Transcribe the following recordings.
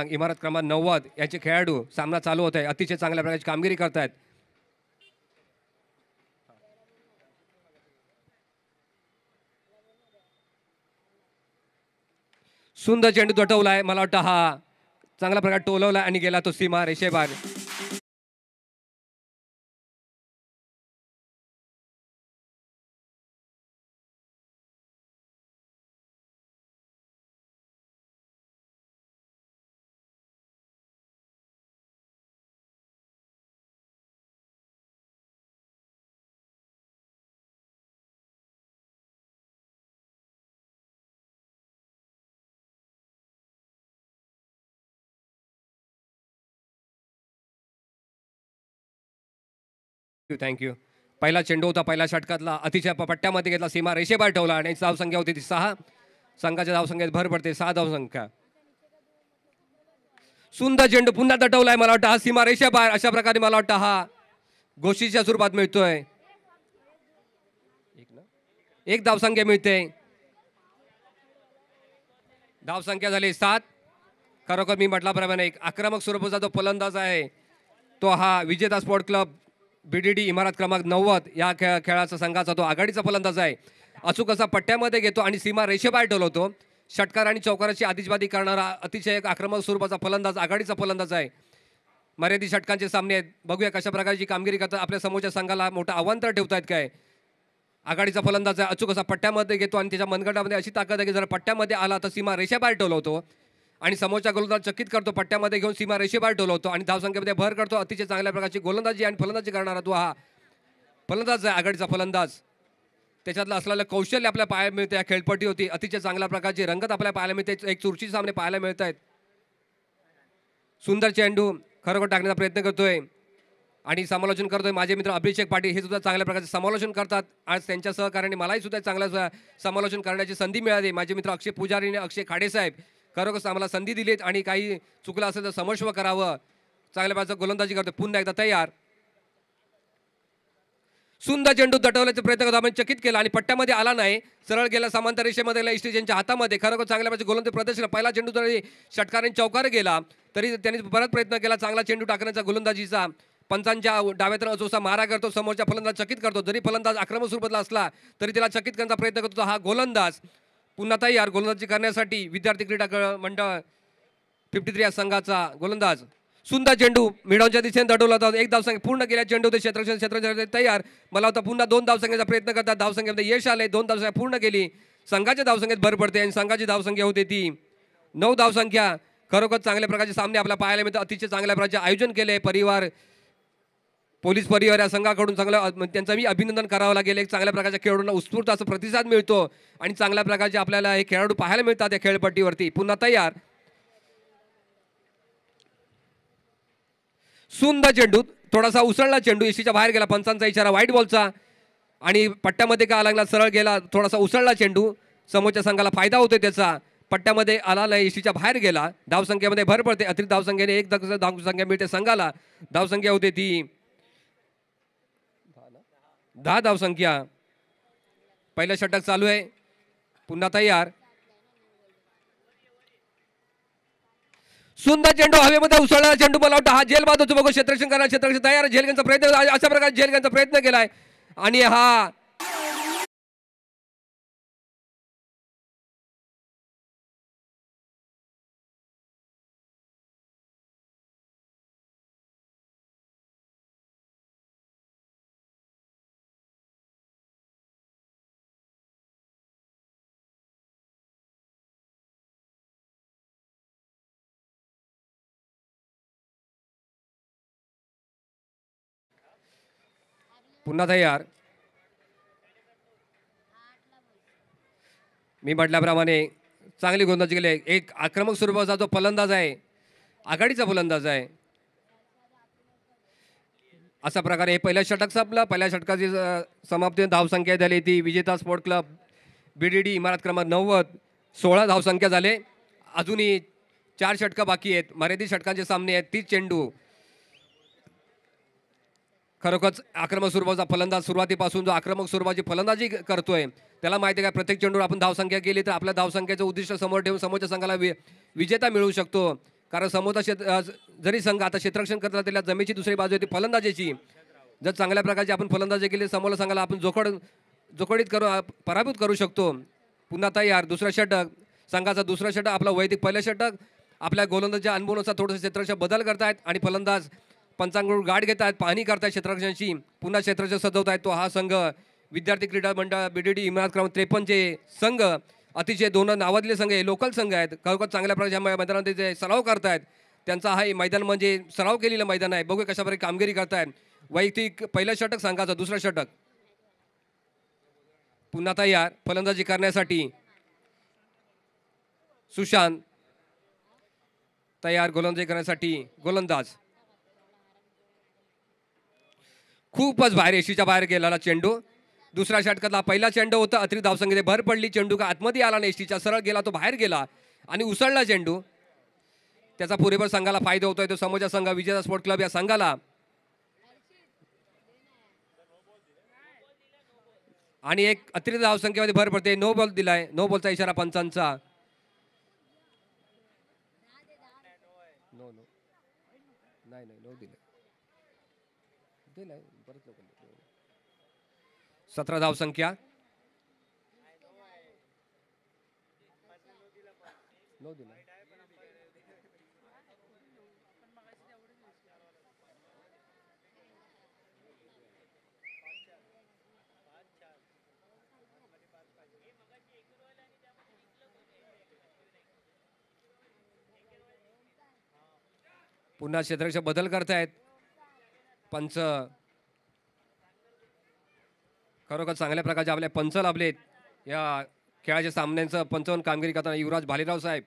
इमारत क्रमांक 90 याचे खेळाडू सामना चालू होत आहे. अतिशय चांगल्या प्रकारची कामगिरी करतायत. सुंदर चेंडू दटवलाय. मला वाटतं हा चांगल्या प्रकारे टोलवला आणि गेला तो सीमा रेषेबाहेर. थँक्यू. पहिला चेंडू होता पहिल्या षटकातला. अतिशय पट्ट्यामध्ये घेतला. सीमा रेषेबाहेर ठेवला आणि धावसंख्या होती ती 6. संघाच्या धावसंख्येत भर पडते. 6 धावसंख्या. सुंदर चेंडू पुन्हा दटवलाय. मला वाटतं हा सीमा रेषेबाहेर. अशा प्रकारे मला वाटतं हा गोष्टीच्या स्वरूपात मिळतोय. एक धावसंख्या मिळते. धावसंख्या झाली 7. खरोखर मी म्हटल्याप्रमाणे एक आक्रमक स्वरूपाचा जो फलंदाज आहे तो हा विजेता स्पोर्ट क्लब BDD इमारत क्रमांक 90 या खेळाचा संघाचा तो आघाडीचा फलंदाज आहे. अचूक असा पट्ट्यामध्ये घेतो आणि सीमा रेषेबाहेर ठेवतो. षटकार आणि चौकाराची आतिषबाजी करणारा अतिशय एक आक्रमक स्वरूपाचा फलंदाज आघाडीचा फलंदाज आहे. मर्यादित षटकांचे सामने आहेत. बघूया कशा प्रकारची कामगिरी करतात. आपल्या समोरच्या संघाला मोठं आव्हान तर ठेवतायत काय. आघाडीचा फलंदाज आहे. अचूक असा पट्ट्यामध्ये घेतो आणि त्याच्या मनगटामध्ये अशी ताकद आहे की जर पट्ट्यामध्ये आला तर सीमा रेषेबाहेर ठेवतो आणि समोरच्या गोलंदाज चकित करतो. पट्ट्यामध्ये घेऊन सीमा रेषेबाहेर ठेवतो आणि धावसंख्येमध्ये भर करतो. अतिशय चांगल्या प्रकारची गोलंदाजी आणि फलंदाजी करणारा तो हा फलंदाज आहे आघाडीचा फलंदाज. त्याच्यातलं असलेलं कौशल्य आपल्या पाहायला मिळते. या खेळपट्टी होती. अतिशय चांगल्या प्रकारची रंगत आपल्याला पाहायला मिळते. एक चुरशी सामने पाहायला मिळत आहेत. सुंदर चेंडू खरोखर टाकण्याचा प्रयत्न करतोय आणि समालोचन करतोय. माझे मित्र अभिषेक पाटील हे सुद्धा चांगल्या प्रकारचे समालोचन करतात. आज त्यांच्या सहकार्याने मलाही सुद्धा चांगलं समालोचन करण्याची संधी मिळाली. माझे मित्र अक्षय पुजारी आणि अक्षय खाडेसाहेब खरोखर आम्हाला संधी दिलीत आणि काही चुकलं असेल तर समस्व करावं. चांगल्या प्रकारचं गोलंदाजी करतोय. पुन्हा एकदा तयार. सुंदर चेंडू दटवण्याचा प्रयत्न करतो. आपण चकित केला आणि पट्ट्यामध्ये आला नाही. सरळ गेला समांतर रेषेमध्ये इस्टेजनच्या हातामध्ये. खरोखर चांगल्या प्रकारचे गोलंदाजी प्रदर्शन. पहिला चेंडू जरी षटकाराने चौकार गेला तरी त्यांनी परत प्रयत्न केला चांगला चेंडू टाकण्याचा गोलंदाजीचा. पंचांच्या डाव्यातून अचूकसा मारा करतो. समोरच्या फलंदाज चकित करतो. जरी फलंदाज आक्रमक स्वरूपातला असला तरी त्याला चकित करण्याचा प्रयत्न करतो हा गोलंदाज. पुन्हा तयार गोलंदाजी करण्यासाठी विद्यार्थी क्रीडा मंडळ 53 या संघाचा गोलंदाज. सुंदर चेंडू मिडॉनच्या दिशेने दडवला होता. एक धावसंख्या पूर्ण केल्या. चेंडू ते क्षेत्र तयार. मला होता पुन्हा 2 धावसंख्येचा प्रयत्न करतात. धावसंख्येमध्ये यश आले. 2 धावसंख्या पूर्ण केली. संघाच्या धावसंख्येत भर पडते आणि संघाची धावसंख्या होते ती 9 धावसंख्या. खरोखर चांगल्या प्रकारचे सामने आपल्याला पाहायला मिळतात. अतिशय चांगल्या प्रकारचे आयोजन केले. परिवार पोलीस परिवार या संघाकडून चांगलं त्यांचं मी अभिनंदन करावं लागेल. एक चांगल्या प्रकारच्या खेळाडूंना उत्स्फूर्त असा प्रतिसाद मिळतो आणि चांगल्या प्रकारचे आपल्याला हे खेळाडू पाहायला मिळतात या खेळपट्टीवरती. पुन्हा तयार. सुंदर चेंडू थोडासा उसळला. चेंडू यशीच्या बाहेर गेला. पंचांचा इशारा व्हाईट बॉलचा आणि पट्ट्यामध्ये का लागला. सरळ गेला. थोडासा उसळला चेंडू. समोरच्या संघाला फायदा होतो त्याचा. पट्ट्यामध्ये आला नाही. यशीच्या बाहेर गेला. धावसंख्येमध्ये भर पडते. अतिरिक्त धावसंख्येने 1 धावसंख्या मिळते संघाला. धावसंख्या होते ती 10 धावसंख्या. पहिलं षटक चालू आहे. पुन्हा तयार. सुंदर चेंडू हवेमध्ये उसळला चेंडू. मला वाटतं हा झेल बाजूचा बघू क्षेत्ररक्षण करणार. क्षेत्ररक्षण तयार. झेल घेण्याचा प्रयत्न अशा प्रकारे झेल घेण्याचा प्रयत्न केलाय आणि हा पुन्हा तयार. मी म्हटल्याप्रमाणे चांगली गोलंदाजी केली. एक आक्रमक स्वरूपाचा जो फलंदाज आहे आघाडीचा फलंदाज आहे. अशा प्रकारे हे पहिल्या षटक संपलं. पहिल्या षटकाची समाप्ती धावसंख्या झाली ती विजेता स्पोर्ट क्लब BDD इमारत क्रमांक 90 16 धावसंख्या झाले. अजूनही 4 षटकं बाकी आहेत. मर्यादित षटकांचे सामने आहेत. 30 चेंडू. खरोखरच आक्रमक स्वरूपाचा फलंदाज सुरुवातीपासून जो आक्रमक स्वरूपाची फलंदाजी करतोय त्याला माहिती आहे का प्रत्येक चेंडूवर आपण धावसंख्या केली तर आपल्या धावसंख्येचं उद्दिष्ट समोर ठेवून समोरच्या संघाला विजेता मिळू शकतो. कारण समोरचा जरी संघ आता क्षेत्ररक्षण करत त्याला जमेची दुसरी बाजू होती फलंदाजीची. जर चांगल्या प्रकारची आपण फलंदाजी केली समोरला संघाला आपण जोखडीत करू पराभूत करू शकतो. पुन्हा तयार दुसरा षटक संघाचा दुसरा षटक आपला वैयक्तिक पहिलं षटक. आपल्या गोलंदाजच्या अनुभवानुसार थोडंसं क्षेत्ररक्षण बदल करतायत आणि फलंदाज पंचांकडून गाठ घेत आहेत, पाहणी करतायत क्षेत्ररक्षणाची. पुन्हा क्षेत्ररक्षण सजवत आहेत तो हा संघ विद्यार्थी क्रीडा मंडळ BDD इमारत क्रमांक 53 संघ. अतिशय दोन नावाजलेले संघ आहे, लोकल संघ आहेत. खरोखर चांगल्या प्रकारच्या मैदानात ते सराव करतायत. त्यांचा हा मैदान म्हणजे सराव केलेलं मैदान आहे. बघूया कशा प्रकारे कामगिरी करतायत. वैयक्तिक पहिलं षटक संघाचं दुसरं षटक पुन्हा तयार फलंदाजी करण्यासाठी सुशांत तयार गोलंदाजी करण्यासाठी. गोलंदाज खूपच बाहेर एशीच्या बाहेर गेलेला चेंडू. दुसऱ्या षटकातला पहिला चेंडू होता, अतिरिक्त धावसंख्येने भर पडली. चेंडू का आतमध्ये आला नाही, एसटीच्या सरळ गेला, तो बाहेर गेला आणि उसळला चेंडू. त्याचा पुरेपूर संघाला फायदा होतोय. तो समोरचा संघ विजेता स्पोर्ट क्लब या संघाला. आणि एक अतिरिक्त धावसंख्येमध्ये भर पडते. नो बॉल दिलाय, नो बॉलचा इशारा पंचांचा. नो नो नाही नो दिलाय 17 धावसंख्या. नो दिला. पुन्हा क्षेत्ररक्षक बदल करतायत पंच. खरोखर चांगल्या प्रकारचे आपले पंच लाभलेत या खेळाच्या सामन्यांचं पंचावन्न कामगिरी करताना. युवराज भालेराव साहेब,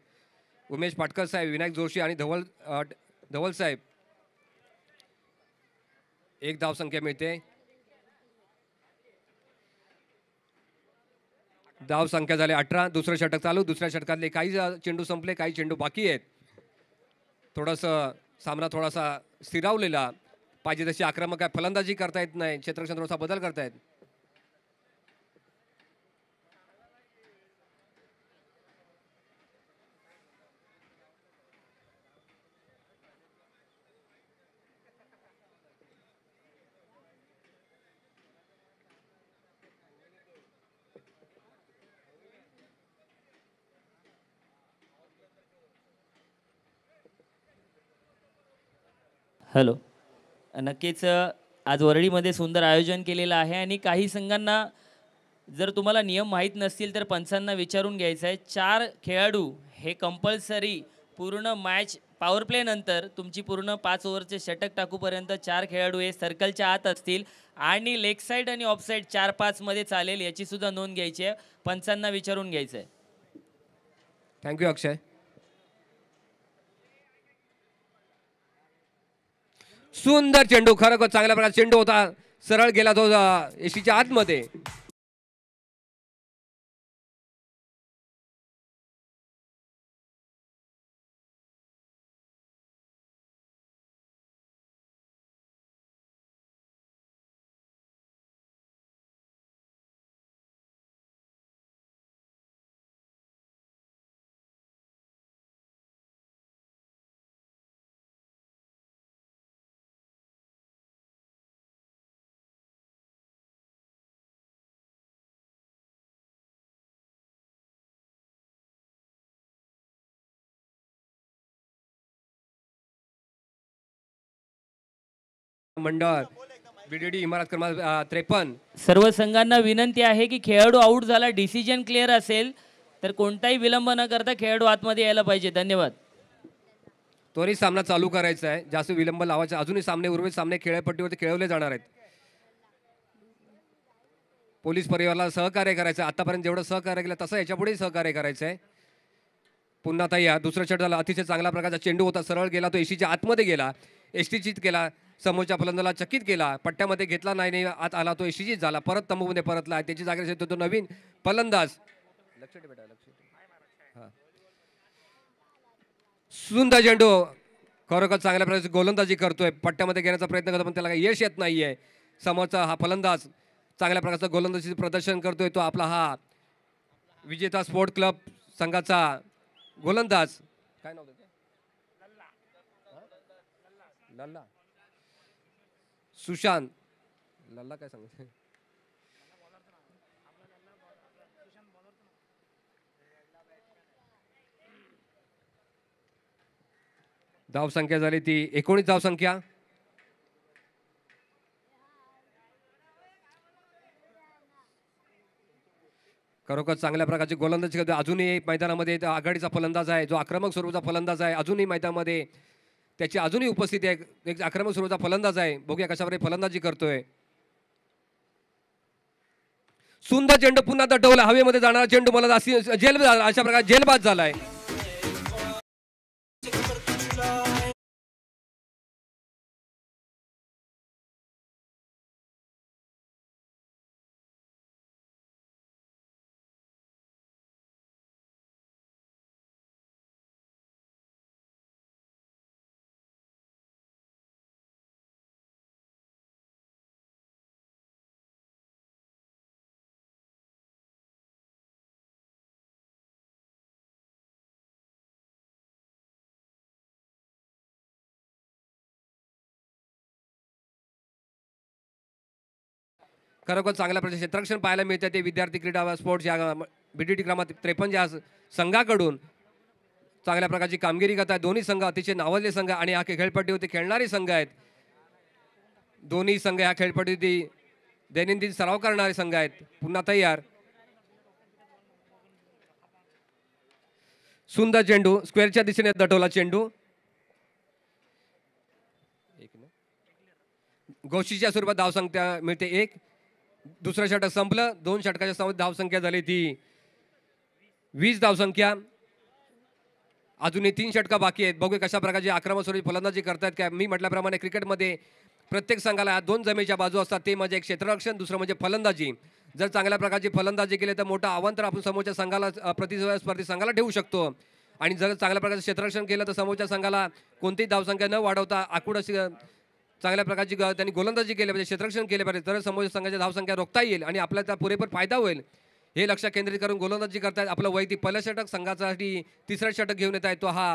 उमेश पाटकर साहेब, विनायक जोशी आणि धवल साहेब. एक धावसंख्या मिळते. धावसंख्या झाली 18. दुसरं षटक चालू. दुसऱ्या षटकातले काही चेंडू संपले, काही चेंडू बाकी आहेत. थोडंसं सामना थोडासा स्थिरावलेला पाहिजे तशी आक्रमक काय फलंदाजी करता येत नाही. क्षेत्ररक्षण थोडासा बदल करतायत. हॅलो, नक्कीच आज वरळीमध्ये सुंदर आयोजन केलेलं आहे आणि काही संघांना जर तुम्हाला नियम माहीत नसतील तर पंचांना विचारून घ्यायचं आहे. 4 खेळाडू हे कंपल्सरी पूर्ण मॅच पॉवर प्ले नंतर तुमची पूर्ण 5 ओव्हरचे षटक टाकूपर्यंत 4 खेळाडू हे सर्कलच्या आत असतील आणि लेग साईड आणि ऑफ साईड 4-5 मध्ये चालेल याची सुद्धा नोंद घ्यायची आहे. पंचांना विचारून घ्यायचं आहे. थँक्यू अक्षय. सुंदर चेंडू, खरोखर चांगल्या प्रकारचा चेंडू होता. सरळ गेला तो एशीच्या आतमध्ये. मंडळ BDD इमारत क्रमांक 53. सर्व संघांना विनंती आहे की खेळाडू आउट झाला, डिसिजन क्लिअर असेल तर कोणताही विलंब न करता खेळाडू आतमध्ये यायला पाहिजे. धन्यवाद. तोही सामना चालू करायचा आहे, जास्त विलंब लावायचा. अजूनही सामने उर्वरित सामने खेळपट्टीवरती खेळवले जाणार आहेत. पोलीस परिवाराला सहकार्य करायचं. आतापर्यंत जेवढं सहकार्य केलं तसं याच्यापुढेही सहकार्य करायचं आहे. पुन्हा तयार दुसरं षटक झालं. अतिशय चांगल्या प्रकारचा चेंडू होता, सरळ गेला, तो एशीच्या आतमध्ये गेला. एसटीचीत केला, समोरच्या फलंदाला चकित केला, पट्ट्यामध्ये घेतला नाही, आत आला, तो एशीचीत झाला. परत तंबूमध्ये परतला. त्याची जागेवर तो नवीन फलंदाज. लक्ष दे बेटा, लक्ष दे. सुंदर चेंडू, खरोखर चांगल्या प्रकारची गोलंदाजी करतोय, पट्ट्यामध्ये घेण्याचा प्रयत्न करतो पण त्याला काही यश येत नाहीये. समोरचा हा फलंदाज चांगल्या प्रकारचं गोलंदाजीचं प्रदर्शन करतोय. तो आपला हा विजेता स्पोर्ट क्लब संघाचा गोलंदाज, काय नाव त्याचं, लल्ला सुशांत लल्ला काय सांगत धावसंख्या झाली ती 19 धावसंख्या. खरोखर चांगल्या प्रकारची गोलंदाजी करतो. अजूनही मैदानामध्ये आघाडीचा फलंदाज आहे जो आक्रमक स्वरूपाचा फलंदाज आहे. अजूनही मैदानामध्ये त्याची अजूनही उपस्थिती आहे. एक आक्रमक स्वरूपाचा फलंदाज आहे. बघूया कशाप्रकारे फलंदाजी करतोय. सुंदर चेंडू पुन्हा दटवला. हवेमध्ये जाणारा चेंडू मला जेल अशा प्रकारे जेलबाद झालाय. खरोखर चांगल्या प्रकारचे क्षेत्ररक्षण पाहायला मिळते. ते विद्यार्थी क्रीडा स्पोर्ट्स या बीडीटी क्रमांक 53 या संघाकडून चांगल्या प्रकारची कामगिरी करत आहेत. दोन्ही संघ अतिशय नावाजले संघ आणि या खेळपट्टीवरती खेळणारे संघ आहेत. दोन्ही संघ या खेळपट्टीवरती दैनंदिन सराव करणारे संघ आहेत. पुन्हा तयार. सुंदर चेंडू स्क्वेअरच्या दिशेने दटवला चेंडू. घोषीच्या स्वरूपात धावसंख्या मिळते 1. दुसरं षटक संपलं. 2 षटकाच्या समोर धावसंख्या झाली ती 20 धावसंख्या. अजूनही 3 षटका बाकी आहेत. बघूया कशा प्रकारची आक्रमक स्वरूपी फलंदाजी करतात. काय मी म्हटल्याप्रमाणे क्रिकेटमध्ये प्रत्येक संघाला 2 जमेच्या बाजू असतात. ते म्हणजे एक क्षेत्ररक्षण, दुसरं म्हणजे फलंदाजी. जर चांगल्या प्रकारची फलंदाजी केली तर मोठं आव्हान तर आपण समोरच्या संघाला प्रतिस्पर्धी संघाला ठेवू शकतो. आणि जर चांगल्या प्रकारचं क्षेत्ररक्षण केलं तर समोरच्या संघाला कोणतीही धावसंख्या न वाढवता आखूड अशी चांगल्या प्रकारची त्यांनी गोलंदाजी केली पाहिजे, क्षेत्ररक्षण केले पाहिजे, तर समोरच्या संघाची धावसंख्या रोखता येईल आणि आपल्याला पुरेपूर फायदा होईल. हे लक्ष केंद्रित करून गोलंदाजी करतायत. आपलं वैयक्तिक पहिलं षटक संघासाठी तिसरं षटक घेऊन येत आहे तो हा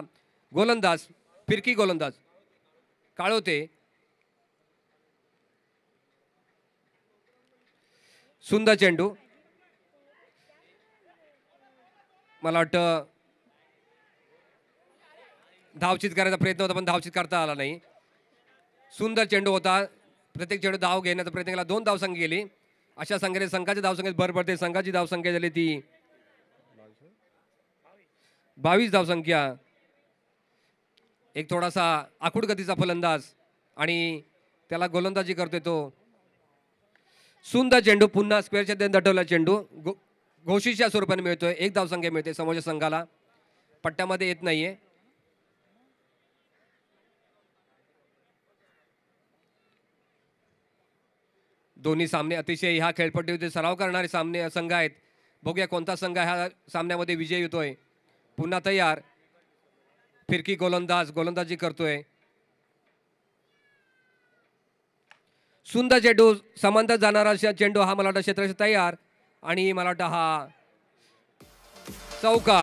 गोलंदाज, फिरकी गोलंदाज काळोते. सुंदर चेंडू. मला वाटतं धावचित करायचा प्रयत्न होता पण धावचित करता आला नाही. सुंदर चेंडू होता. प्रत्येक चेंडू धाव घेण्याचा प्रयत्न केला. 2 धावसंख्या गेली. अशा संख्येने संघाच्या धावसंख्येत भर पडते. संघाची धावसंख्या झाली ती 22 धावसंख्या. एक थोडासा आखूड गतीचा फलंदाज आणि त्याला गोलंदाजी करतोय तो. सुंदर चेंडू पुन्हा स्क्वेअरच्या दटवला चेंडू घोषीच्या स्वरूपाने मिळतोय. 1 धावसंख्या मिळते समोरच्या संघाला. पट्ट्यामध्ये येत नाहीये. दोन्ही सामने अतिशय ह्या खेळपट्टीमध्ये सराव करणारे सामने संघ आहेत. बघूया कोणता संघ ह्या सामन्यामध्ये विजयी होतोय. पुन्हा तयार. फिरकी गोलंदाज गोलंदाजी करतोय. सुंदर चेंडू समांतर जाणारा चेंडू हा मला वाटतं क्षेत्राशी तयार आणि मला वाटतं हा चौका.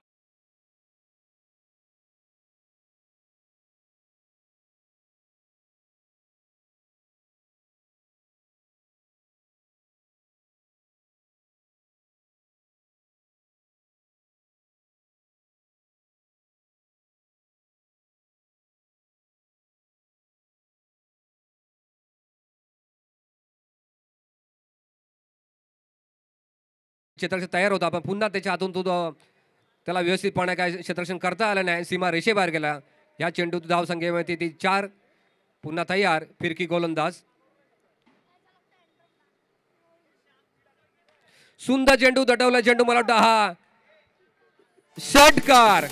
क्षेत्ररक्षण तयार होता पण पुन्हा त्याच्या हातून तो त्याला व्यवस्थितपणे काय क्षेत्ररक्षण करता आलं नाही. सीमा रेषेबाहेर गेला. या चेंडू धावसंख्येमध्ये ती 4. पुन्हा तयार. फिरकी गोलंदाज. सुंदर चेंडू दटवला चेंडू मला वाटतं हा षटकार.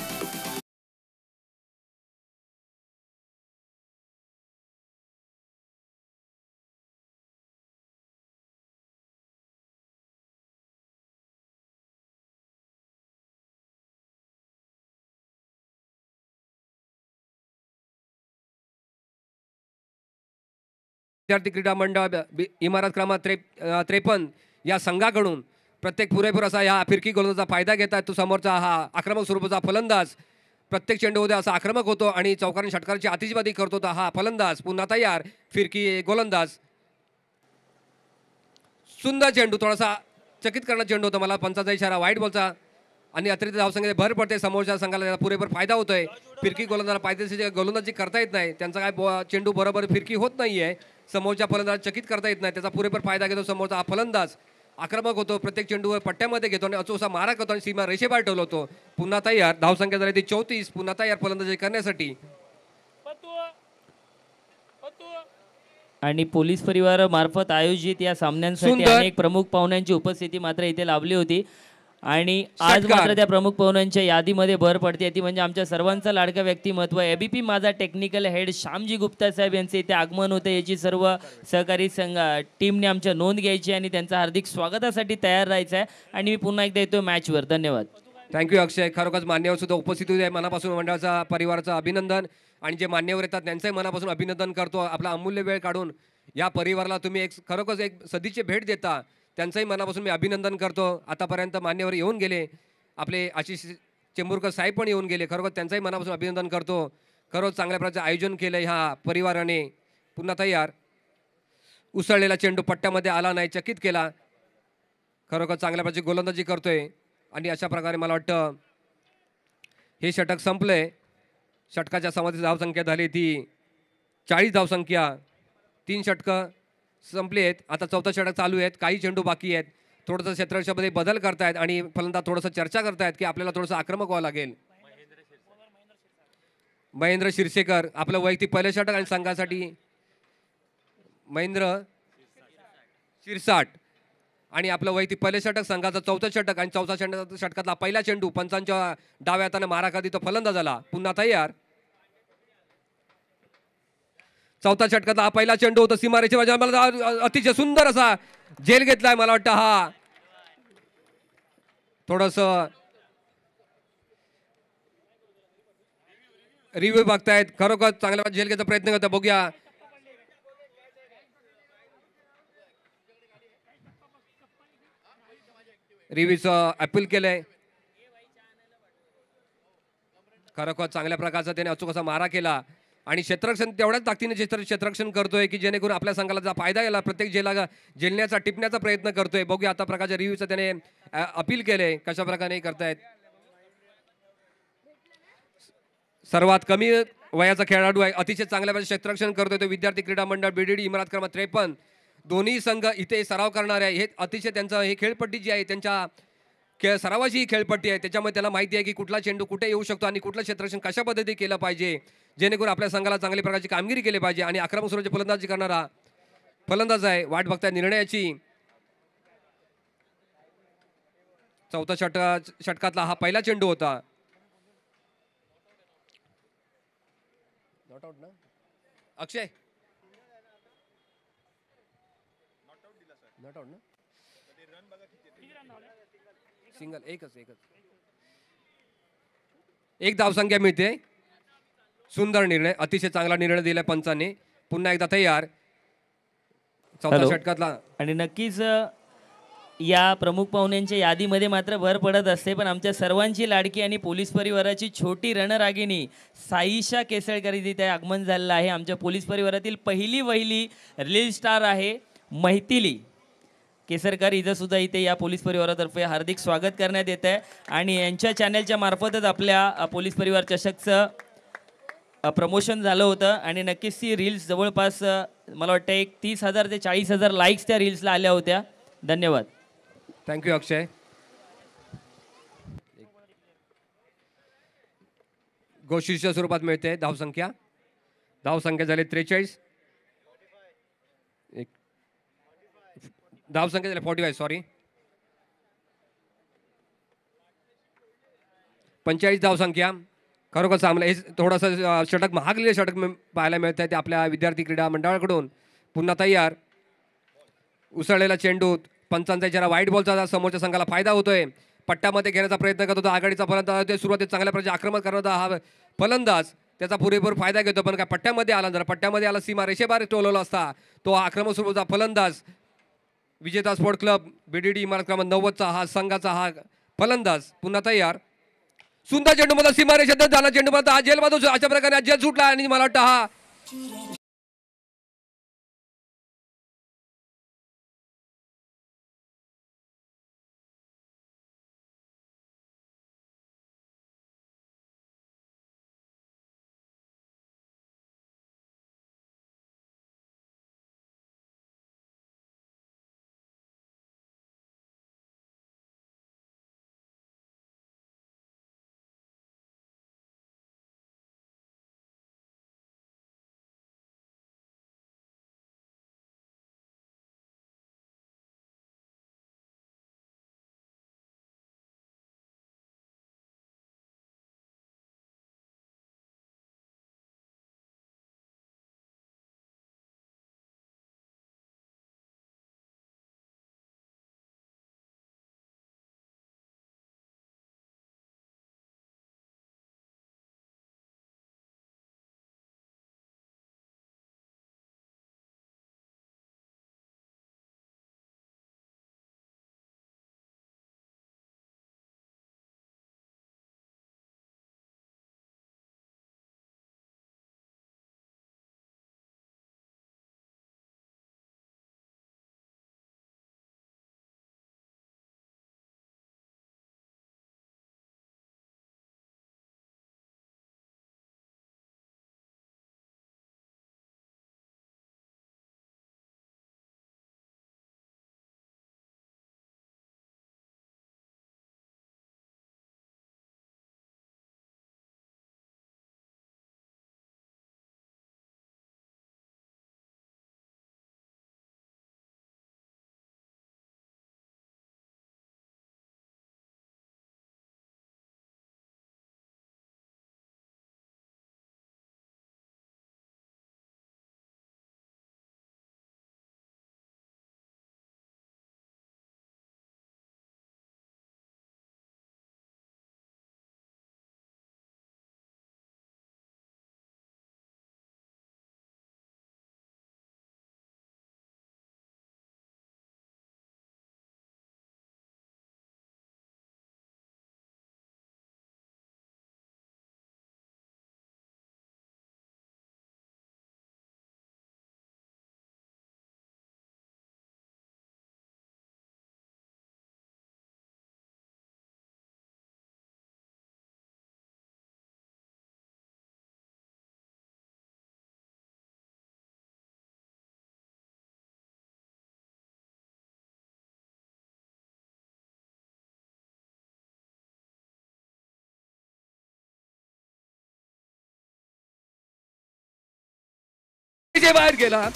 विद्यार्थी क्रीडा मंडळ इमारत क्रमांक 53 या संघाकडून प्रत्येक पुरेपूर असा या फिरकी गोलंदाजाचा फायदा घेतात. तो समोरचा हा आक्रमक स्वरूपाचा फलंदाज प्रत्येक चेंडूमध्ये असा आक्रमक होतो आणि चौकारांनी षटकारांची आतिषबाजी करतो. तर हा फलंदाज पुन्हा तयार, फिरकी गोलंदाज. सुंदर चेंडू, थोडासा चकित करणारा चेंडू होता. मला पंचाचा इशारा वाईट बॉलचा आणि अतिरिक्त धावसंख्येत भर पडते. समोरच्या संघाला त्याचा पुरेपूर फायदा होतोय. फिरकी गोलंदाज पाहिजे गोलंदाजी करता येत नाही, त्यांचा काय चेंडू बरोबर फिरकी होत नाहीये. समोरच्या फलंदाज चकित करता येत नाही, त्याचा पुरेपूर फायदा घेतो समोरचा हा फलंदाज. आक्रमक होतो, प्रत्येक चेंडूवर पट्ट्यामध्ये घेतो आणि अचूक मारा करतो आणि सीमा रेषेबाहेर ठेवतो. पुन्हा तयार, धावसंख्या झाली ती 34. पुन्हा तयार फलंदाजी करण्यासाठी. आणि पोलीस परिवार मार्फत आयोजित या सामन्यांसाठी सुंदर. अनेक प्रमुख पाहुण्यांची उपस्थिती मात्र इथे लाभली होती. आणि आज षटकार. मात्र त्या प्रमुख पाहुण्यांच्या यादीमध्ये भर पडते ती म्हणजे आमच्या सर्वांचं लाडकं व्यक्तिमत्व एबीपी माझा टेक्निकल हेड श्यामजी गुप्ता साहेब यांचे इथे आगमन होते. याची सर्व सहकारी संघ टीमने आमच्या नोंद घ्यायची आणि त्यांचं हार्दिक स्वागतासाठी तयार राहायचं आहे. आणि मी पुन्हा एकदा येतो मॅचवर. धन्यवाद. थँक्यू अक्षय. खरोखरच मान्यवर सुद्धा उपस्थित होते. मनापासून मंडळाचा परिवाराचं अभिनंदन आणि जे मान्यवर येतात त्यांचंही मनापासून अभिनंदन करतो. आपला अमूल्य वेळ काढून या परिवाराला तुम्ही खरोखरच एक सदिच्छा भेट देता, त्यांचंही मनापासून मी अभिनंदन करतो. आतापर्यंत मान्यवर येऊन गेले, आपले आशिष चेंबूरकर साहेब पण येऊन गेले. खरोखर त्यांचंही मनापासून अभिनंदन करतो. खरोखर चांगल्या प्रकारचं आयोजन केलं ह्या परिवाराने. पुन्हा तयार, उसळलेला चेंडू पट्ट्यामध्ये आला नाही, चकित केला. खरोखर चांगल्या प्रकारची गोलंदाजी करतोय आणि अशा प्रकारे मला वाटतं हे षटक संपलंय. षटकाच्या समाधीची धावसंख्या झाली ती 40 धावसंख्या. 3 षटकं संपली आहेत. आता चौथा षटक चालू आहेत, काही चेंडू बाकी आहेत. थोडंसं क्षेत्ररक्षामध्ये बदल करतायत आणि फलंदाज थोडंसं चर्चा करतायत की आपल्याला थोडंसं आक्रमक व्हावं लागेल. महेंद्र शिरसेकर आपलं वैयक्तिक पहिलं षटक आणि संघासाठी महेंद्र शिरसाट आणि आपलं वैयक्तिक पहिलं षटक, संघाचं चौथं षटक आणि चौथा षटकातला पहिला चेंडू पंचांच्या डाव्या हाताने मारा करत तो फलंदाज झाला. पुन्हा तयार, चौथा षटकातला हा पहिला चेंडू होता सीमारेषेच्या मला अतिशय सुंदर असा झेल घेतलाय. मला वाटतं हा थोडस रिव्ह्यू बघतायत. खरोखर चांगला झेल घ्यायचा प्रयत्न करतो. बघूया रिव्ह्यूचं अपील केलंय. खरोखर चांगल्या प्रकारचा त्याने अचूक असा मारा केला आणि क्षेत्ररक्षण तेवढ्याच ताकदीने क्षेत्ररक्षण करतोय की जेणेकरून आपल्या संघाला जर फायदा गेला, प्रत्येक झेलण्याचा टिपण्याचा प्रयत्न करतोय. बघूया आता प्रकारच्या रिव्ह्यूचं त्याने अपील केलंय कशा प्रकारे करतायत. सर्वात कमी वयाचा खेळाडू आहे, अतिशय चांगल्या प्रकारे क्षेत्ररक्षण करतोय तो विद्यार्थी क्रीडा मंडळ बीडीडी इमारत क्रमांक 53. दोन्ही संघ इथे सराव करणार आहे. हे अतिशय त्यांचं हे खेळपट्टी जी आहे त्यांच्या सरावाची ही खेळपट्टी आहे. त्याच्यामुळे त्याला माहिती आहे की कुठला चेंडू कुठे येऊ शकतो आणि कुठलं क्षेत्ररक्षण कशा पद्धतीने केलं पाहिजे जेणेकरून आपल्या संघाला चांगल्या प्रकारची कामगिरी केली पाहिजे. आणि आक्रमक स्वरूपाची फलंदाजी करणारा फलंदाज आहे. वाट बघताय निर्णयाची. चौथा षटकातला हा पहिला चेंडू होता. नॉट आउट ना अक्षय, नॉट आउट ना, सिंगल, एकच एक धावसंख्या मिळते. सुंदर निर्णय, अतिशय चांगला निर्णय दिलाय पंचांनी. पुन्हा एकदा तयार, चौथा षटकातला. आणि नक्कीच या प्रमुख पाहुण्यांच्या यादीमध्ये मात्र भर पडत असते, पण आमच्या सर्वांची लाडकी आणि पोलीस परिवाराची छोटी रणरागिणी साईशा केसळकर इथे आगमन झालेलं आहे. आमच्या पोलीस परिवारातील पहिली वहिली रील स्टार आहे मैथिली केसरकर. हिचं सुद्धा इथे या पोलीस परिवारातर्फे हार्दिक स्वागत करण्यात येत आहे. आणि यांच्या चॅनलच्या मार्फतच आपल्या पोलीस परिवार चषकचं प्रमोशन झालं होतं. आणि नक्कीच ती रील्स जवळपास मला वाटतं एक 30,000 ते 40,000 लाईक्स त्या रील्सला आल्या होत्या. धन्यवाद. थँक्यू अक्षय. गोशीच्या स्वरूपात मिळते धावसंख्या. धावसंख्या झाली 43. धावसंख्या झाली 45, सॉरी 45 धावसंख्या. खरोखर चांगलं. हे थोडंसं षटक महागलेलं षटक पाहायला मिळत आहे ते आपल्या विद्यार्थी क्रीडा मंडळाकडून. पुन्हा तयार, उसळलेला चेंडू पंचांचा इशारा वाईट बॉलचा. समोरच्या संघाला फायदा होतोय. पट्ट्यामध्ये घेण्याचा प्रयत्न करतो आघाडीचा फलंदाज. सुरुवातीत चांगल्या प्रकारचे आक्रमण करणारा हा फलंदाज त्याचा पुरेपूर फायदा घेतो, पण काय पट्ट्यामध्ये आला, जर पट्ट्यामध्ये आला सीमा रेषेबाहेर टोलवला असता तो आक्रमक स्वरूपाचा फलंदाज. विजेता स्पोर्ट क्लब बीडीडी इमारत क्रमांक 90चा हा संघाचा हा फलंदाज. पुन्हा तयार, सुंदर चेंडू मला सीमारेषेत झाला चेंडू मला हा जेल बाजू अशा प्रकारे हा जेल सुटला आणि मला वाटतं हा बाहेर गेला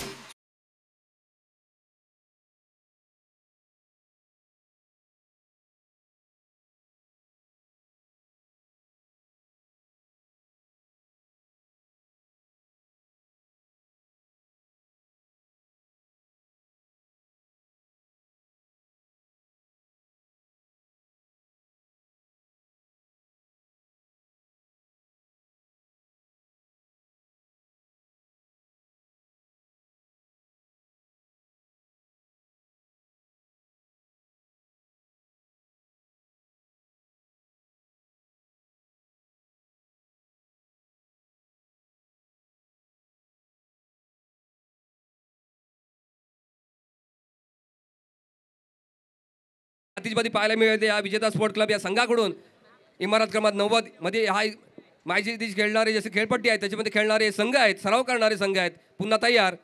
आतिशबाजी पाहायला मिळते या विजेता स्पोर्ट क्लब या संघाकडून इमारत क्रमांक 90 मध्ये हा माहिती दिश खेळणारे जसे खेळपट्टी आहेत त्याच्यामध्ये खेळणारे संघ आहेत सराव करणारे संघ आहेत पुन्हा तयार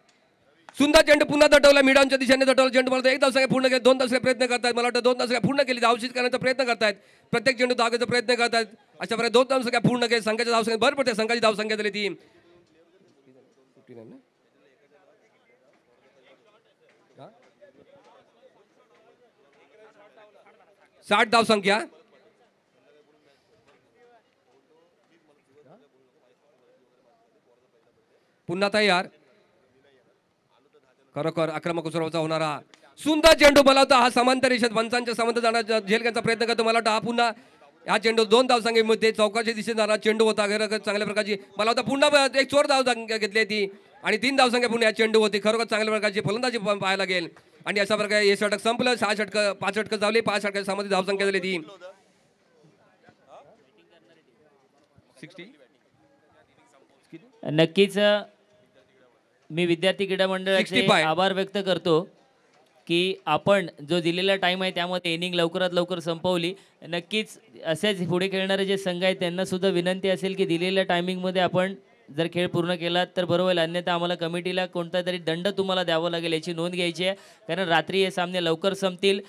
सुंदर चेंडू पुन्हा दटवला मिडांच्या दिशेने दटवला चेंडू मला एक धावसंख्या पूर्ण केली 2 धावसंख्या प्रयत्न करतायत मला वाटतं 2 धावसंख्या पूर्ण केली धावशीत करण्याचा प्रयत्न करतायत प्रत्येक चेंडू धावण्याचा प्रयत्न करतायत अशा प्रकारे 2 धावसंख्या पूर्ण केली संघाच्या धावसंख्या भर पडते संघाची धावसंख्या झाली ती 60 धावसंख्या पुन्हा तयार खरोखर आक्रमक उसरवचा होणारा सुंदर चेंडू मला होता हा समांतर रेषेत पंचांच्या समांतर जाण्याचा झेल घ्यायचा प्रयत्न करतो मला वाटतं हा पुन्हा हा चेंडू 2 धावसंख्येमध्ये चौकाच्या दिशेने जाणारा चेंडू होता चांगल्या प्रकारची मला होता पुन्हा एक 4 धावसंख्या घेतली ती आणि 3 धावसंख्या पुन्हा या चेंडू होती खरोखर चांगल्या प्रकारची फलंदाजी पाहायला लागेल आणि अशा प्रकारे हे षटक संपलं 6 षटक 5 षटक झाले 5 षटक सामध्ये धावसंख्या झाली ती 60 नक्कीच मी विद्यार्थी क्रीडा मंडळाचे 65. आभार व्यक्त करतो की आपण जो दिलेला टाईम आहे त्यामध्ये इनिंग लवकरात लवकर संपवली. नक्कीच असेच पुढे खेळणारे जे संघ आहेत त्यांना सुद्धा विनंती असेल की दिलेल्या टायमिंगमध्ये आपण जर खेळ पूर्ण केला तर बरं होईल. अन्यथा आम्हाला कमिटीला कोणता तरी दंड तुम्हाला द्यावा लागेल याची नोंद घ्यायची आहे. कारण रात्री हे सामने लवकर संपतील.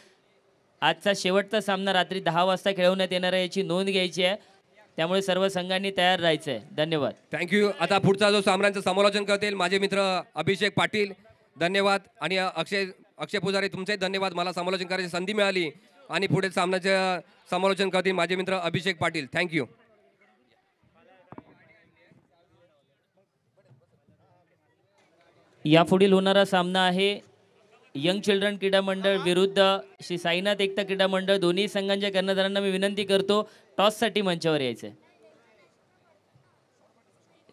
आजचा शेवटचा सामना रात्री 10 वाजता खेळवण्यात येणार आहे याची नोंद घ्यायची आहे. त्यामुळे सर्व संघांनी तयार राहायचं आहे. धन्यवाद. थँक्यू. आता पुढचा जो सामन्यांचं समालोचन करतील माझे मित्र अभिषेक पाटील. धन्यवाद. आणि अक्षय पुजारी तुमचे धन्यवाद. मला समालोचन करायची संधी मिळाली. आणि पुढे सामन्याचं समालोचन करतील माझे मित्र अभिषेक पाटील. थँक्यू. यापुढील होणारा सामना आहे यंग चिल्ड्रन क्रीडा मंडळ विरुद्ध श्री साईनाथ एकता क्रीडा मंडळ. दोन्ही संघांच्या कर्णधारांना मी विनंती करतो टॉससाठी मंचावर यायचं आहे.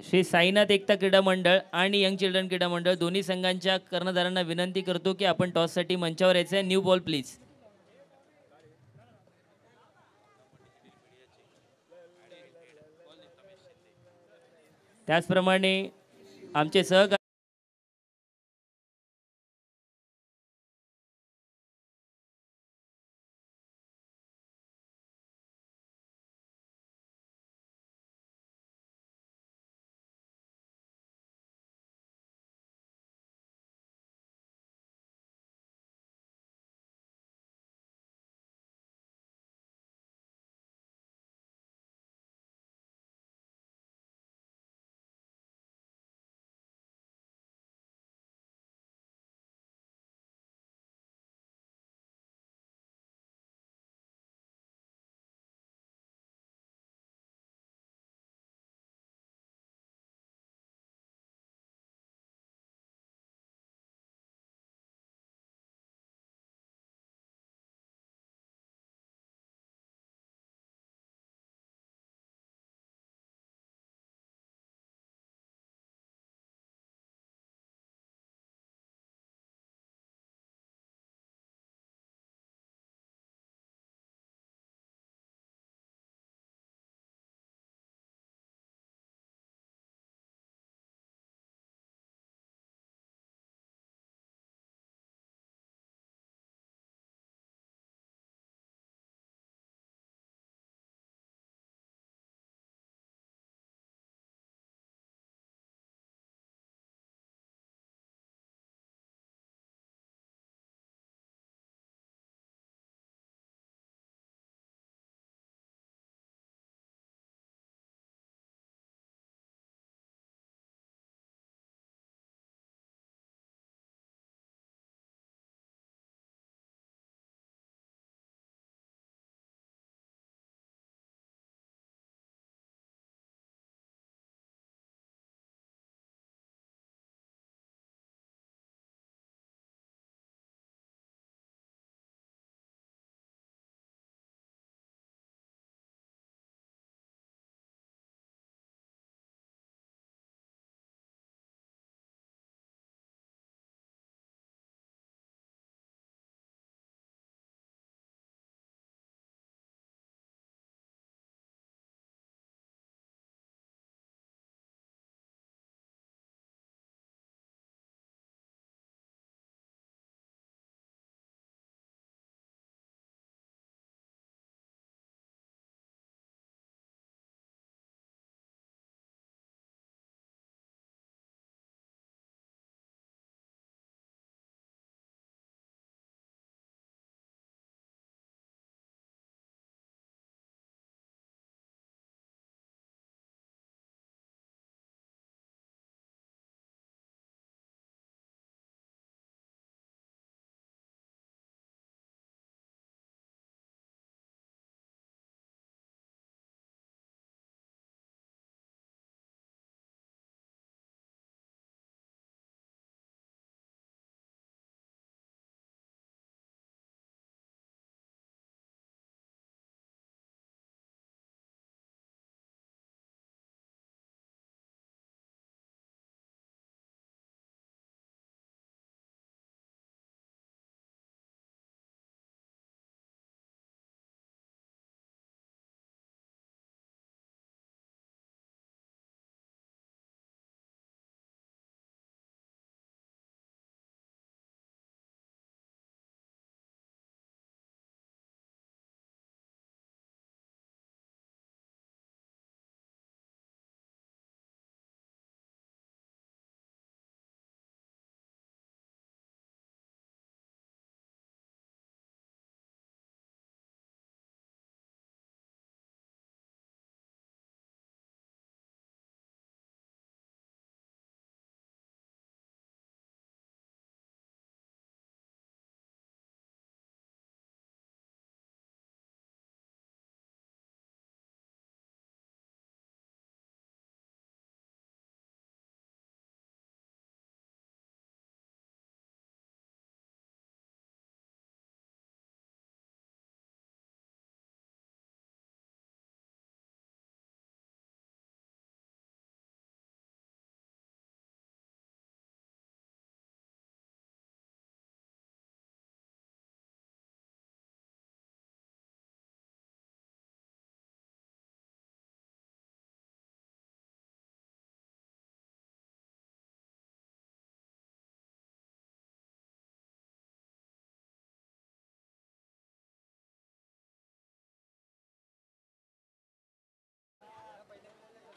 श्री साईनाथ एकता क्रीडा मंडळ आणि यंग चिल्ड्रन क्रीडा मंडळ दोन्ही संघांच्या कर्णधारांना विनंती करतो की आपण टॉससाठी मंचावर यायचं आहे. New ball please. त्याचप्रमाणे आमचे सहकारी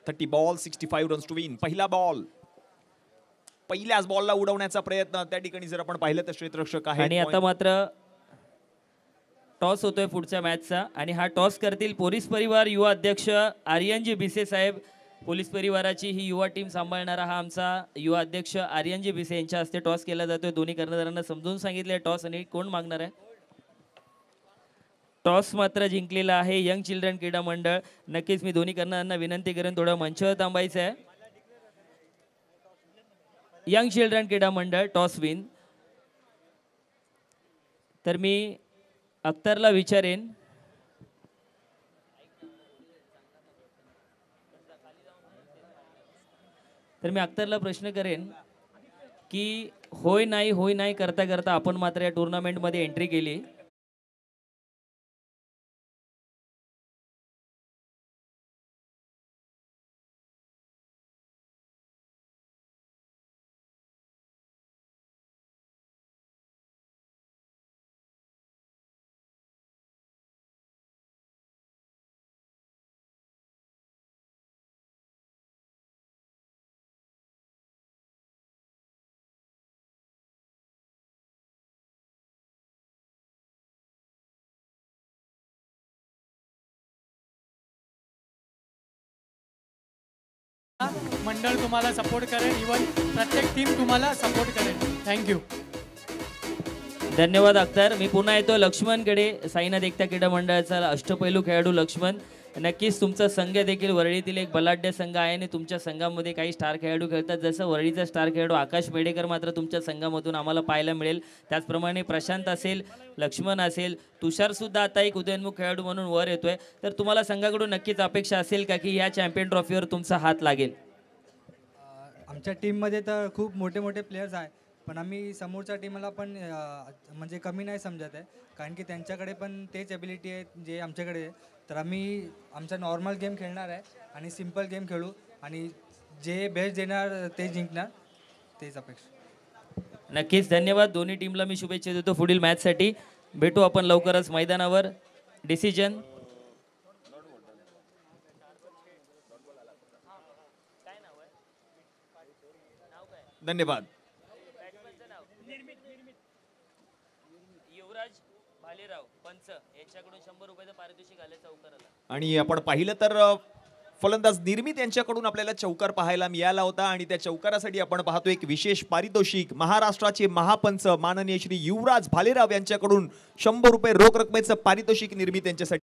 30 बॉल 65 रन्स टू विन. पहिला बॉल, पहिल्याच बॉलला उडवण्याचा प्रयत्न त्या ठिकाणी जर आपण पाहिलं तर क्षेत्ररक्षक आहे. आणि आता मात्र टॉस होतोय पुढच्या मॅचचा आणि हा टॉस करतील पोलीस परिवार युवा अध्यक्ष आर्यनजी भिसे साहेब. पोलीस परिवाराची ही युवा टीम सांभाळणारा हा आमचा युवा अध्यक्ष आर्यनजी भिसे यांच्या हस्ते टॉस केला जातोय. दोन्ही कर्णधारांना समजून सांगितले टॉस आणि कोण मागणार आहे. टॉस मात्र जिंकलेला आहे यंग चिल्ड्रन क्रीडा मंडळ. नक्कीच मी दोन्ही कर्णधारांना विनंती करेन थोडं मंचावर थांबायचं आहे. यंग चिल्ड्रन क्रीडा मंडळ टॉस विन. तर मी अख्तरला विचारेन अख्तरला प्रश्न करेन की होय नाही करता करता आपण मात्र या टुर्नामेंटमध्ये एंट्री केली. मंडळ तुम्हाला सपोर्ट करेल. इवन प्रत्येक टीम तुम्हाला सपोर्ट करेल. थँक्यू. धन्यवाद अख्तर. मी पुन्हा येतो लक्ष्मणकडे. साईनाथ एकता क्रीडा मंडळाचा अष्टपैलू खेळाडू लक्ष्मण. नक्कीच तुमचा संघ देखील वरळीतील एक बलाढ्य संघ आहे आणि तुमच्या संघामध्ये काही स्टार खेळाडू खेळतात. जसं वरळीचा स्टार खेळाडू आकाश मेडेकर मात्र तुमच्या संघामधून आम्हाला पाहायला मिळेल. त्याचप्रमाणे प्रशांत असेल, लक्ष्मण असेल, तुषार सुद्धा आता एक उदयोन्मुख खेळाडू म्हणून वर येतोय. तर तुम्हाला संघाकडून नक्कीच अपेक्षा असेल का की या चॅम्पियन ट्रॉफीवर तुमचा हात लागेल. आमच्या टीममध्ये तर खूप मोठे मोठे प्लेयर्स आहे, पण आम्ही समोरच्या टीमला पण म्हणजे कमी नाही समजत आहे, कारण की त्यांच्याकडे पण तेच ॲबिलिटी आहे जे आमच्याकडे आहे. तर आम्ही आमचा नॉर्मल गेम खेळणार आहे आणि सिम्पल गेम खेळू आणि जे बेस्ट देणार ते जिंकणार, तेच अपेक्षा. नक्कीच धन्यवाद. दोन्ही टीमला मी शुभेच्छा देतो पुढील मॅचसाठी. भेटू आपण लवकरच मैदानावर. डिसिजन धन्यवाद. युवराज भालेराव पंच यांच्याकडून 100 रुपयाचं पारितोषिक आलं चौकाराला. आणि आपण पाहिलं तर फलंदाज निर्मित यांच्याकडून आपल्याला चौकार पाहायला मिळाला होता आणि त्या चौकारासाठी आपण पाहतो एक विशेष पारितोषिक. महाराष्ट्राचे महापंच माननीय श्री युवराज भालेराव यांच्याकडून 100 रुपये रोख रकमेचं पारितोषिक निर्मित यांच्यासाठी.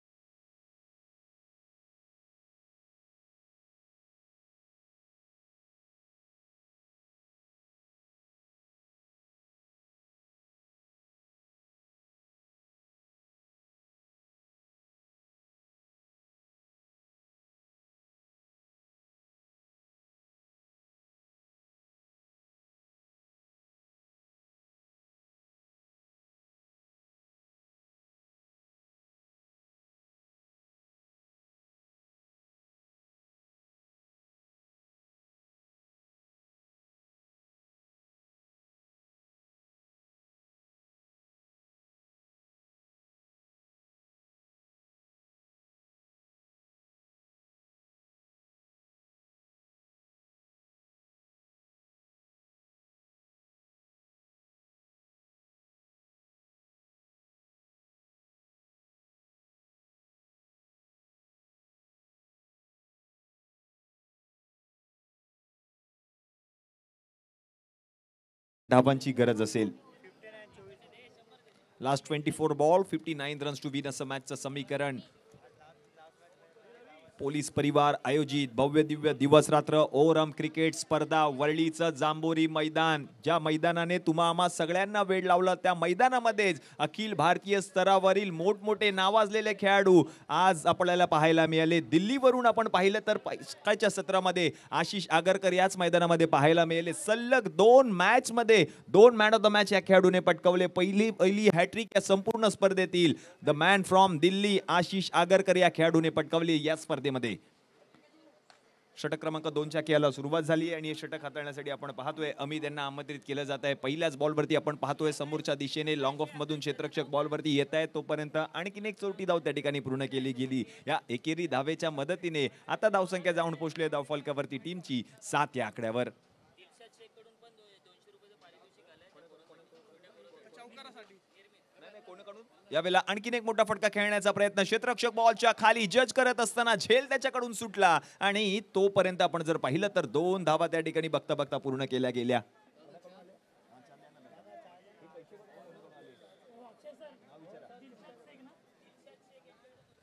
धावांची गरज असेल. Last 24 ball 59 runs to win असं मॅचचं समीकरण. पोलीस परिवार आयोजित भव्य दिव्य दिवस रात्र ओरम क्रिकेट स्पर्धा. वरळीचं जांभोरी मैदान, ज्या मैदानाने तुम्हा आम्हा सगळ्यांना वेळ लावला, त्या मैदानामध्येच अखिल भारतीय स्तरावरील मोठमोठे नावाजलेले खेळाडू आज आपल्याला पाहायला मिळाले. दिल्लीवरून आपण पाहिलं तर सकाळच्या सत्रामध्ये आशिष आगरकर याच मैदानामध्ये पाहायला मिळाले. सलग 2 मॅच मध्ये 2 मॅन ऑफ द मॅच या खेळाडूने पटकावले. पहिली हॅट्रिक या संपूर्ण स्पर्धेतील the man from Delhi Ashish Agarkar या खेळाडूने पटकावली या स्पर्धेमध्ये. षटक क्रमांक 2च्या खेळाला सुरुवात झाली आणि हे षटक हाताळण्यासाठी आपण पाहतोय अमित यांना आमंत्रित केलं जात आहे. पहिल्याच बॉलवरती आपण पाहतोय समोरच्या दिशेने लॉंग ऑफ मधून क्षेत्ररक्षक बॉलवरती येत आहे, तोपर्यंत आणखीन एक चौटी धाव त्या ठिकाणी पूर्ण केली गेली. या एकेरी धावेच्या मदतीने आता धावसंख्या जाऊन पोहोचली धावफलकावरती टीमची 7 या आकड्यावर. यावेळेला आणखीन एक मोठा फटका खेळण्याचा प्रयत्न, क्षेत्ररक्षक बॉलच्या खाली जज करत असताना झेल त्याच्याकडून सुटला आणि तोपर्यंत आपण जर पाहिलं तर 2 धावा त्या ठिकाणी बघता बघता पूर्ण केल्या गेल्या.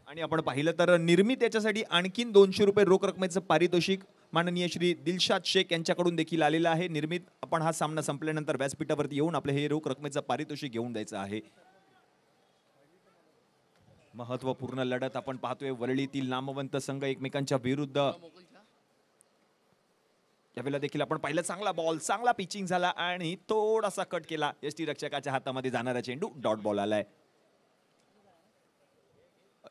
आणि आपण पाहिलं तर निर्मित याच्यासाठी आणखीन 200 रुपये रोख रकमेचं पारितोषिक माननीय श्री दिलशाद शेख यांच्याकडून देखील आलेलं आहे. निर्मित आपण हा सामना संपल्यानंतर व्यासपीठावरती येऊन आपले हे रोख रकमेचं पारितोषिक घेऊन द्यायचं आहे. महत्वपूर्ण लढत आपण पाहतोय. वरळीतील नामवंत संघ एकमेकांच्या विरुद्ध. यावेळेला देखील आपण पाहिलं चांगला बॉल, चांगला पिचिंग झाला आणि थोडासा कट केला. यष्टी रक्षकाच्या हातामध्ये जाणारा चेंडू डॉट बॉल आलाय.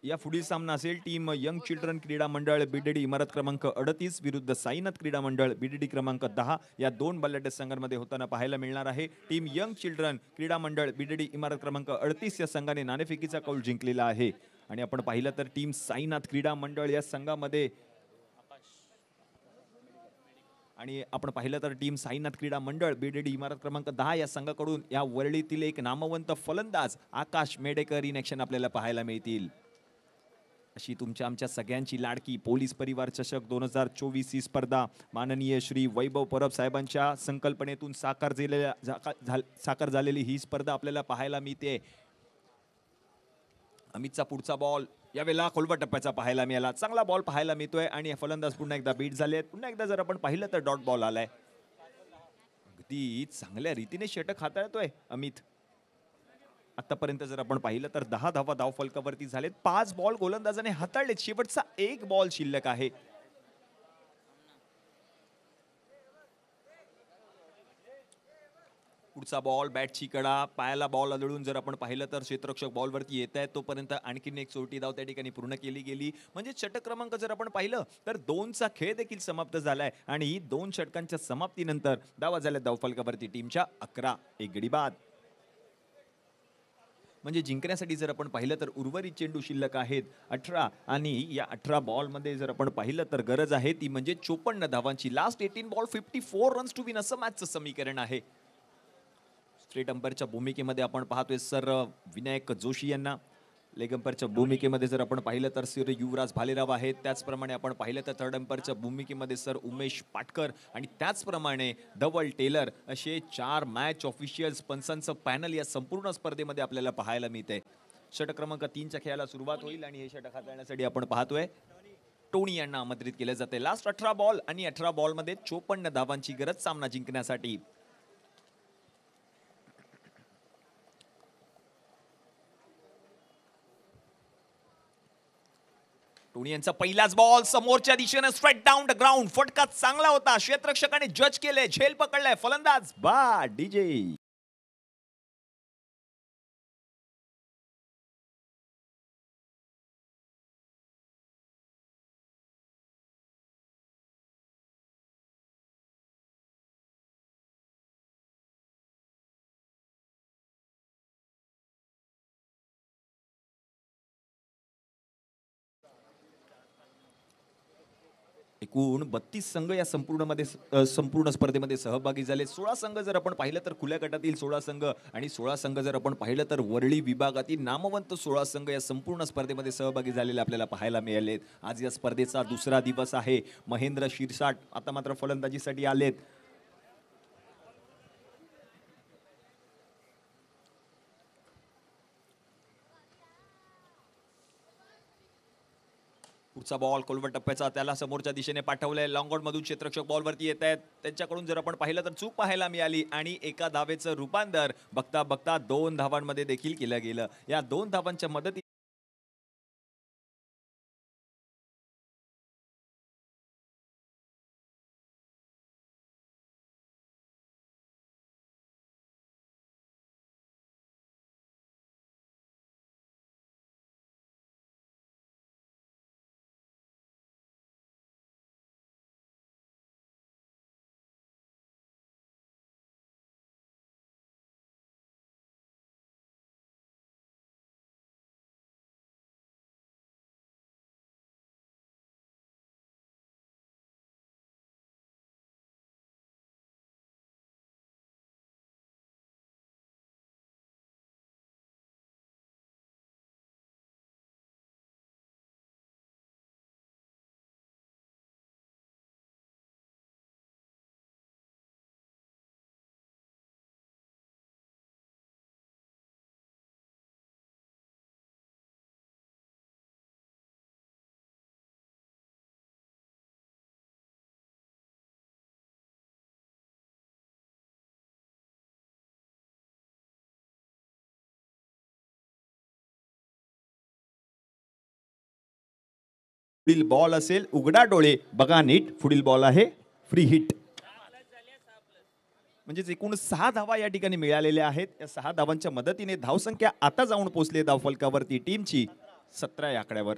या पुढील सामना असेल टीम यंग चिल्ड्रन क्रीडा मंडळ बीडीडी इमारत क्रमांक 38 विरुद्ध साईनाथ क्रीडा मंडळ बीडीडी क्रमांक 10 या 2 बलाढ्य संघांमध्ये होताना पाहायला मिळणार आहे. टीम यंग चिल्ड्रन क्रीडा मंडळ बीडीडी इमारत क्रमांक 38 या संघाने नाणेफेकीचा कौल जिंकलेला आहे. आणि आपण पाहिलं तर टीम साईनाथ क्रीडा मंडळ या संघामध्ये टीम साईनाथ क्रीडा मंडळ बीडीडी इमारत क्रमांक 10 या संघाकडून या वरळीतील एक नामवंत फलंदाज आकाश मेडेकर इन ॲक्शन आपल्याला पाहायला मिळतील. अशी तुमच्या आमच्या सगळ्यांची लाडकी पोलीस परिवार चषक 2024 ही स्पर्धा माननीय श्री वैभव परब साहेबांच्या संकल्पनेतून साकार झालेली ही स्पर्धा आपल्याला पाहायला मिळते. अमितचा पुढचा बॉल यावेळेला खोलवर टप्प्याचा पाहायला मिळाला. चांगला बॉल पाहायला मिळतोय आणि फलंदाज पुन्हा एकदा बीट झाले. पुन्हा एकदा जर आपण पाहिलं तर डॉट बॉल आलाय. अगदी चांगल्या रीतीने षटक हाताळतोय अमित. आतापर्यंत जर आपण पाहिलं तर 10 धावा धाव फलकावरती झालेत. 5 बॉल गोलंदाजाने हाताळलेत. शेवटचा 1 बॉल शिल्लक आहे. पुढचा बॉल बॅटची कडा, पायाला बॉल आदळून जर आपण पाहिलं तर क्षेत्ररक्षक बॉलवरती येत आहे, तोपर्यंत आणखीन एक चोटी धाव त्या ठिकाणी पूर्ण केली गेली. म्हणजे षटक क्रमांक जर आपण पाहिलं तर 2चा खेळ देखील समाप्त झालाय आणि 2 षटकांच्या समाप्तीनंतर धावा झाल्या धावफलकावरती टीमच्या 11. एक गडी बाद. म्हणजे जिंकण्यासाठी जर आपण पाहिलं तर उर्वरित चेंडू शिल्लक आहेत 18 आणि या 18 बॉलमध्ये जर आपण पाहिलं तर गरज आहे ती म्हणजे 54 धावांची. Last 18 ball 54 runs to win असं मॅचचं समीकरण आहे. स्ट्रेट अंपायरच्या भूमिकेमध्ये आपण पाहतोय सर विनायक जोशी यांना. लेग अंपायरच्या भूमिकेमध्ये जर आपण पाहिलं तर सर युवराज भालेराव आहेत. त्याचप्रमाणे आपण पाहिलं तर थर्ड अंपायरच्या भूमिकेमध्ये सर उमेश पाटकर आणि त्याचप्रमाणे धवल टेलर असे 4 मॅच ऑफिशियल्स पंचांचं पॅनल या संपूर्ण स्पर्धेमध्ये आपल्याला पाहायला मिळतंय. षटक क्रमांक 3च्या खेळाला सुरुवात होईल आणि हे षटक हाताळण्यासाठी आपण पाहतोय टोनी यांना आमंत्रित केले जाते. लास्ट 18 बॉल आणि 18 बॉलमध्ये 54 धावांची गरज सामना जिंकण्यासाठी. टोनी यांचा पहिलाच बॉल समोरच्या दिशेने स्ट्राईक डाऊन द ग्राउंड. फटका चांगला होता. क्षेत्ररक्षकाने जज केले, झेल पकडलाय. फलंदाज बा डीजे. एकूण 32 संघ या संपूर्ण स्पर्धेमध्ये सहभागी झाले. 16 संघ जर आपण पाहिलं तर खुल्या गटातील 16 संघ आणि 16 संघ जर आपण पाहिलं तर वरळी विभागातील नामवंत 16 संघ या संपूर्ण स्पर्धेमध्ये सहभागी झालेले आपल्याला पाहायला मिळालेत. आज या स्पर्धेचा दुसरा दिवस आहे. महेंद्र शिरसाट आता मात्र फलंदाजीसाठी आलेत. पुढचा बॉल कोलवर टप्प्याचा, त्याला समोरच्या दिशेने पाठवलंय. लॉंग आउट मधून क्षेत्ररक्षक बॉलवरती येत आहेत. त्यांच्याकडून जर आपण पाहिलं तर चूक पाहायला मिळाली आणि एका धावेचं रूपांतर बघता बघता 2 धावांमध्ये देखील केलं गेलं. या 2 धावांच्या मदती पुढील बॉल असेल उघडा डोळे बघा नीट, पुढील बॉल आहे फ्री हिट. म्हणजेच एकूण 6 धावा या ठिकाणी मिळालेल्या आहेत. या 6 धावांच्या मदतीने धावसंख्या आता जाऊन पोहोचली धावफलकावरती टीमची 17 या आकड्यावर.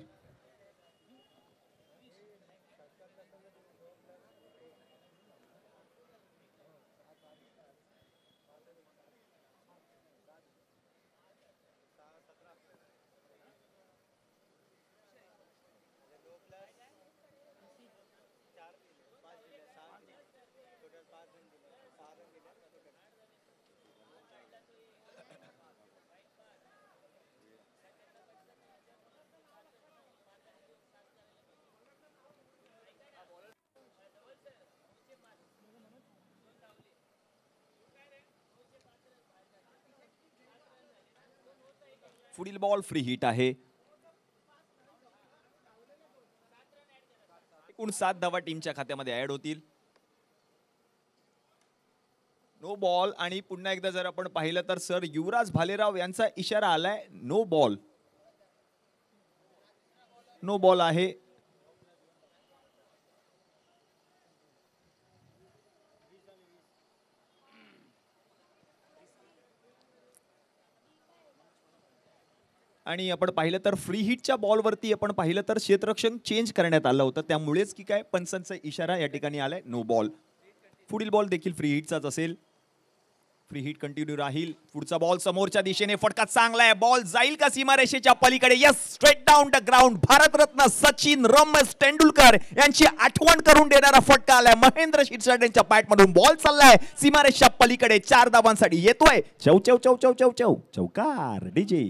पुढील बॉल फ्री हिट आहे. एकूण 7 धावा टीमच्या खात्यामध्ये ऍड होतील. नो बॉल आणि पुन्हा एकदा जर आपण पाहिलं तर सर युवराज भालेराव यांचा इशारा आलाय नो बॉल. नो बॉल आहे. आणि आपण पाहिलं तर फ्री हिटच्या बॉलवरती आपण पाहिलं तर क्षेत्ररक्षण चेंज करण्यात आलं होतं, त्यामुळेच की काय पंचांचा इशारा या ठिकाणी आलाय नो बॉल. पुढील बॉल देखील फ्री हिटचाच असेल. फ्री हिट कंटिन्यू राहील. पुढचा बॉल समोरच्या दिशेने फटका चांगला आहे. बॉल जाईल का सीमारेषेच्या पलीकडे? Yes, straight down the ground. Bharat Ratna Sachin Ramesh Tendulkar यांची आठवण करून देणारा फटका आलाय. महेंद्र शिरसाट यांच्या पॅटमधून बॉल चाललाय सीमारेषेच्या पलीकडे. 4 धावांसाठी येतोय चौ चौ चौ चौ चौ चौ चौकार डीजे.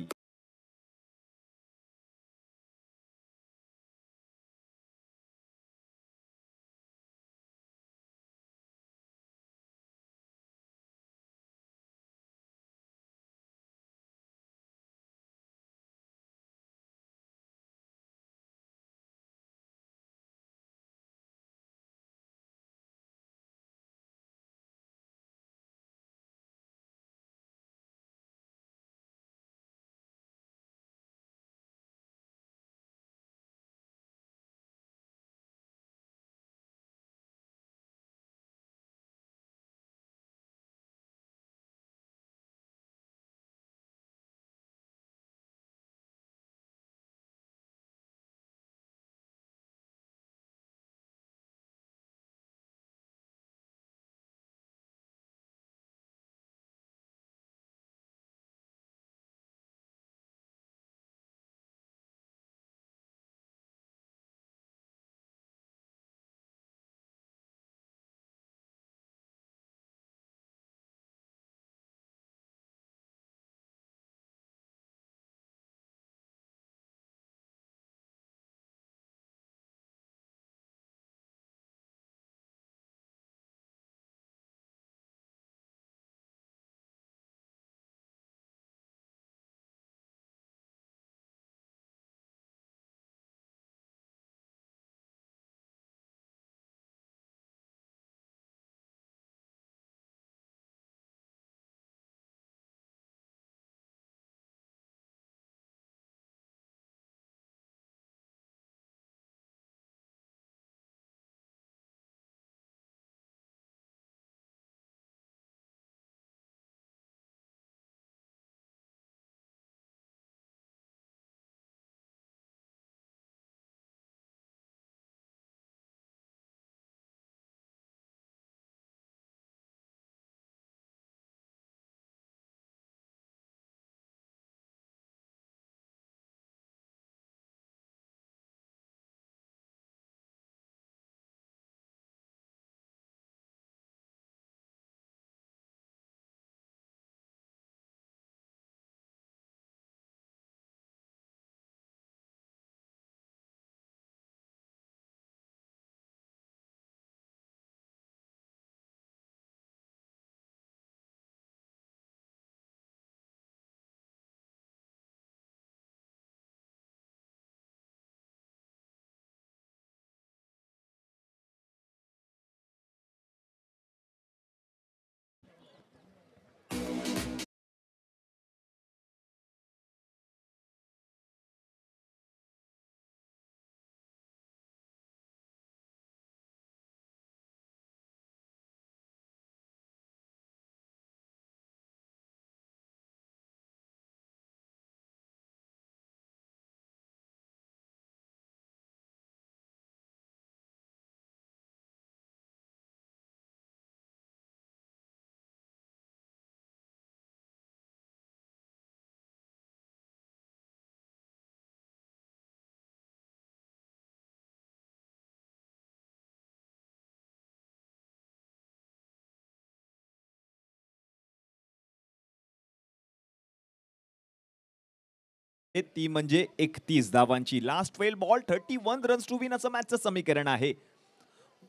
ती म्हणजे 31 धावांची. Last 12 ball 31 runs to win असं मॅचचं समीकरण आहे.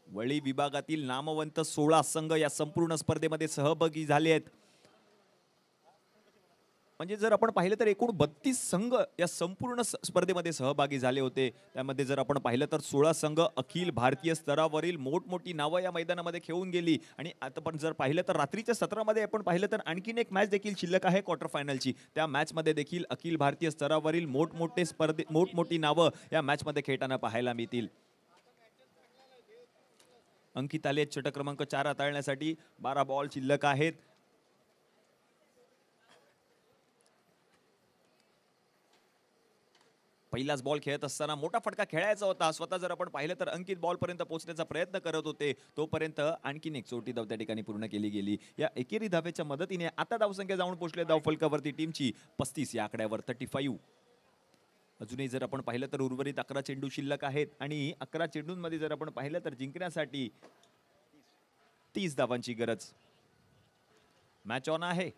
वळी विभागातील नामवंत 16 संघ या संपूर्ण स्पर्धेमध्ये सहभागी झाले आहेत. म्हणजे जर आपण पाहिलं तर एकूण 32 संघ या संपूर्ण स्पर्धेमध्ये सहभागी झाले होते. त्यामध्ये जर आपण पाहिलं तर 16 संघ अखिल भारतीय स्तरावरील मोठमोठी नावं या मैदानामध्ये खेळून गेली. आणि आता पण जर पाहिलं तर रात्रीच्या सत्रामध्ये आपण पाहिलं तर आणखीन एक मॅच देखील शिल्लक आहे क्वार्टर फायनलची. त्या मॅचमध्ये देखील अखिल भारतीय स्तरावरील मोठमोठी नावं या मॅचमध्ये खेळताना पाहायला मिळतील. अंकित आले षटक क्रमांक 4 हाताळण्यासाठी. 12 बॉल शिल्लक आहेत. पहिलाच बॉल खेळत असताना मोठा फटका खेळायचा होता. स्वतः जर आपण पाहिलं तर अंकित बॉल पर्यंत पोहोचण्याचा प्रयत्न करत होते. तोपर्यंत आणखीन एक चोटी धाव त्या ठिकाणी पूर्ण केली गेली. या एकेरी धावेच्या मदतीने आता धावसंख्या जाऊन पोहोचले धावफलकावरती टीमची 35 या आकड्यावर 35. अजूनही जर आपण पाहिलं तर उर्वरित 11 चेंडू शिल्लक आहेत आणि 11 चेंडूंमध्ये जर आपण पाहिलं तर जिंकण्यासाठी 30 धावांची गरज. मॅच ऑन आहे.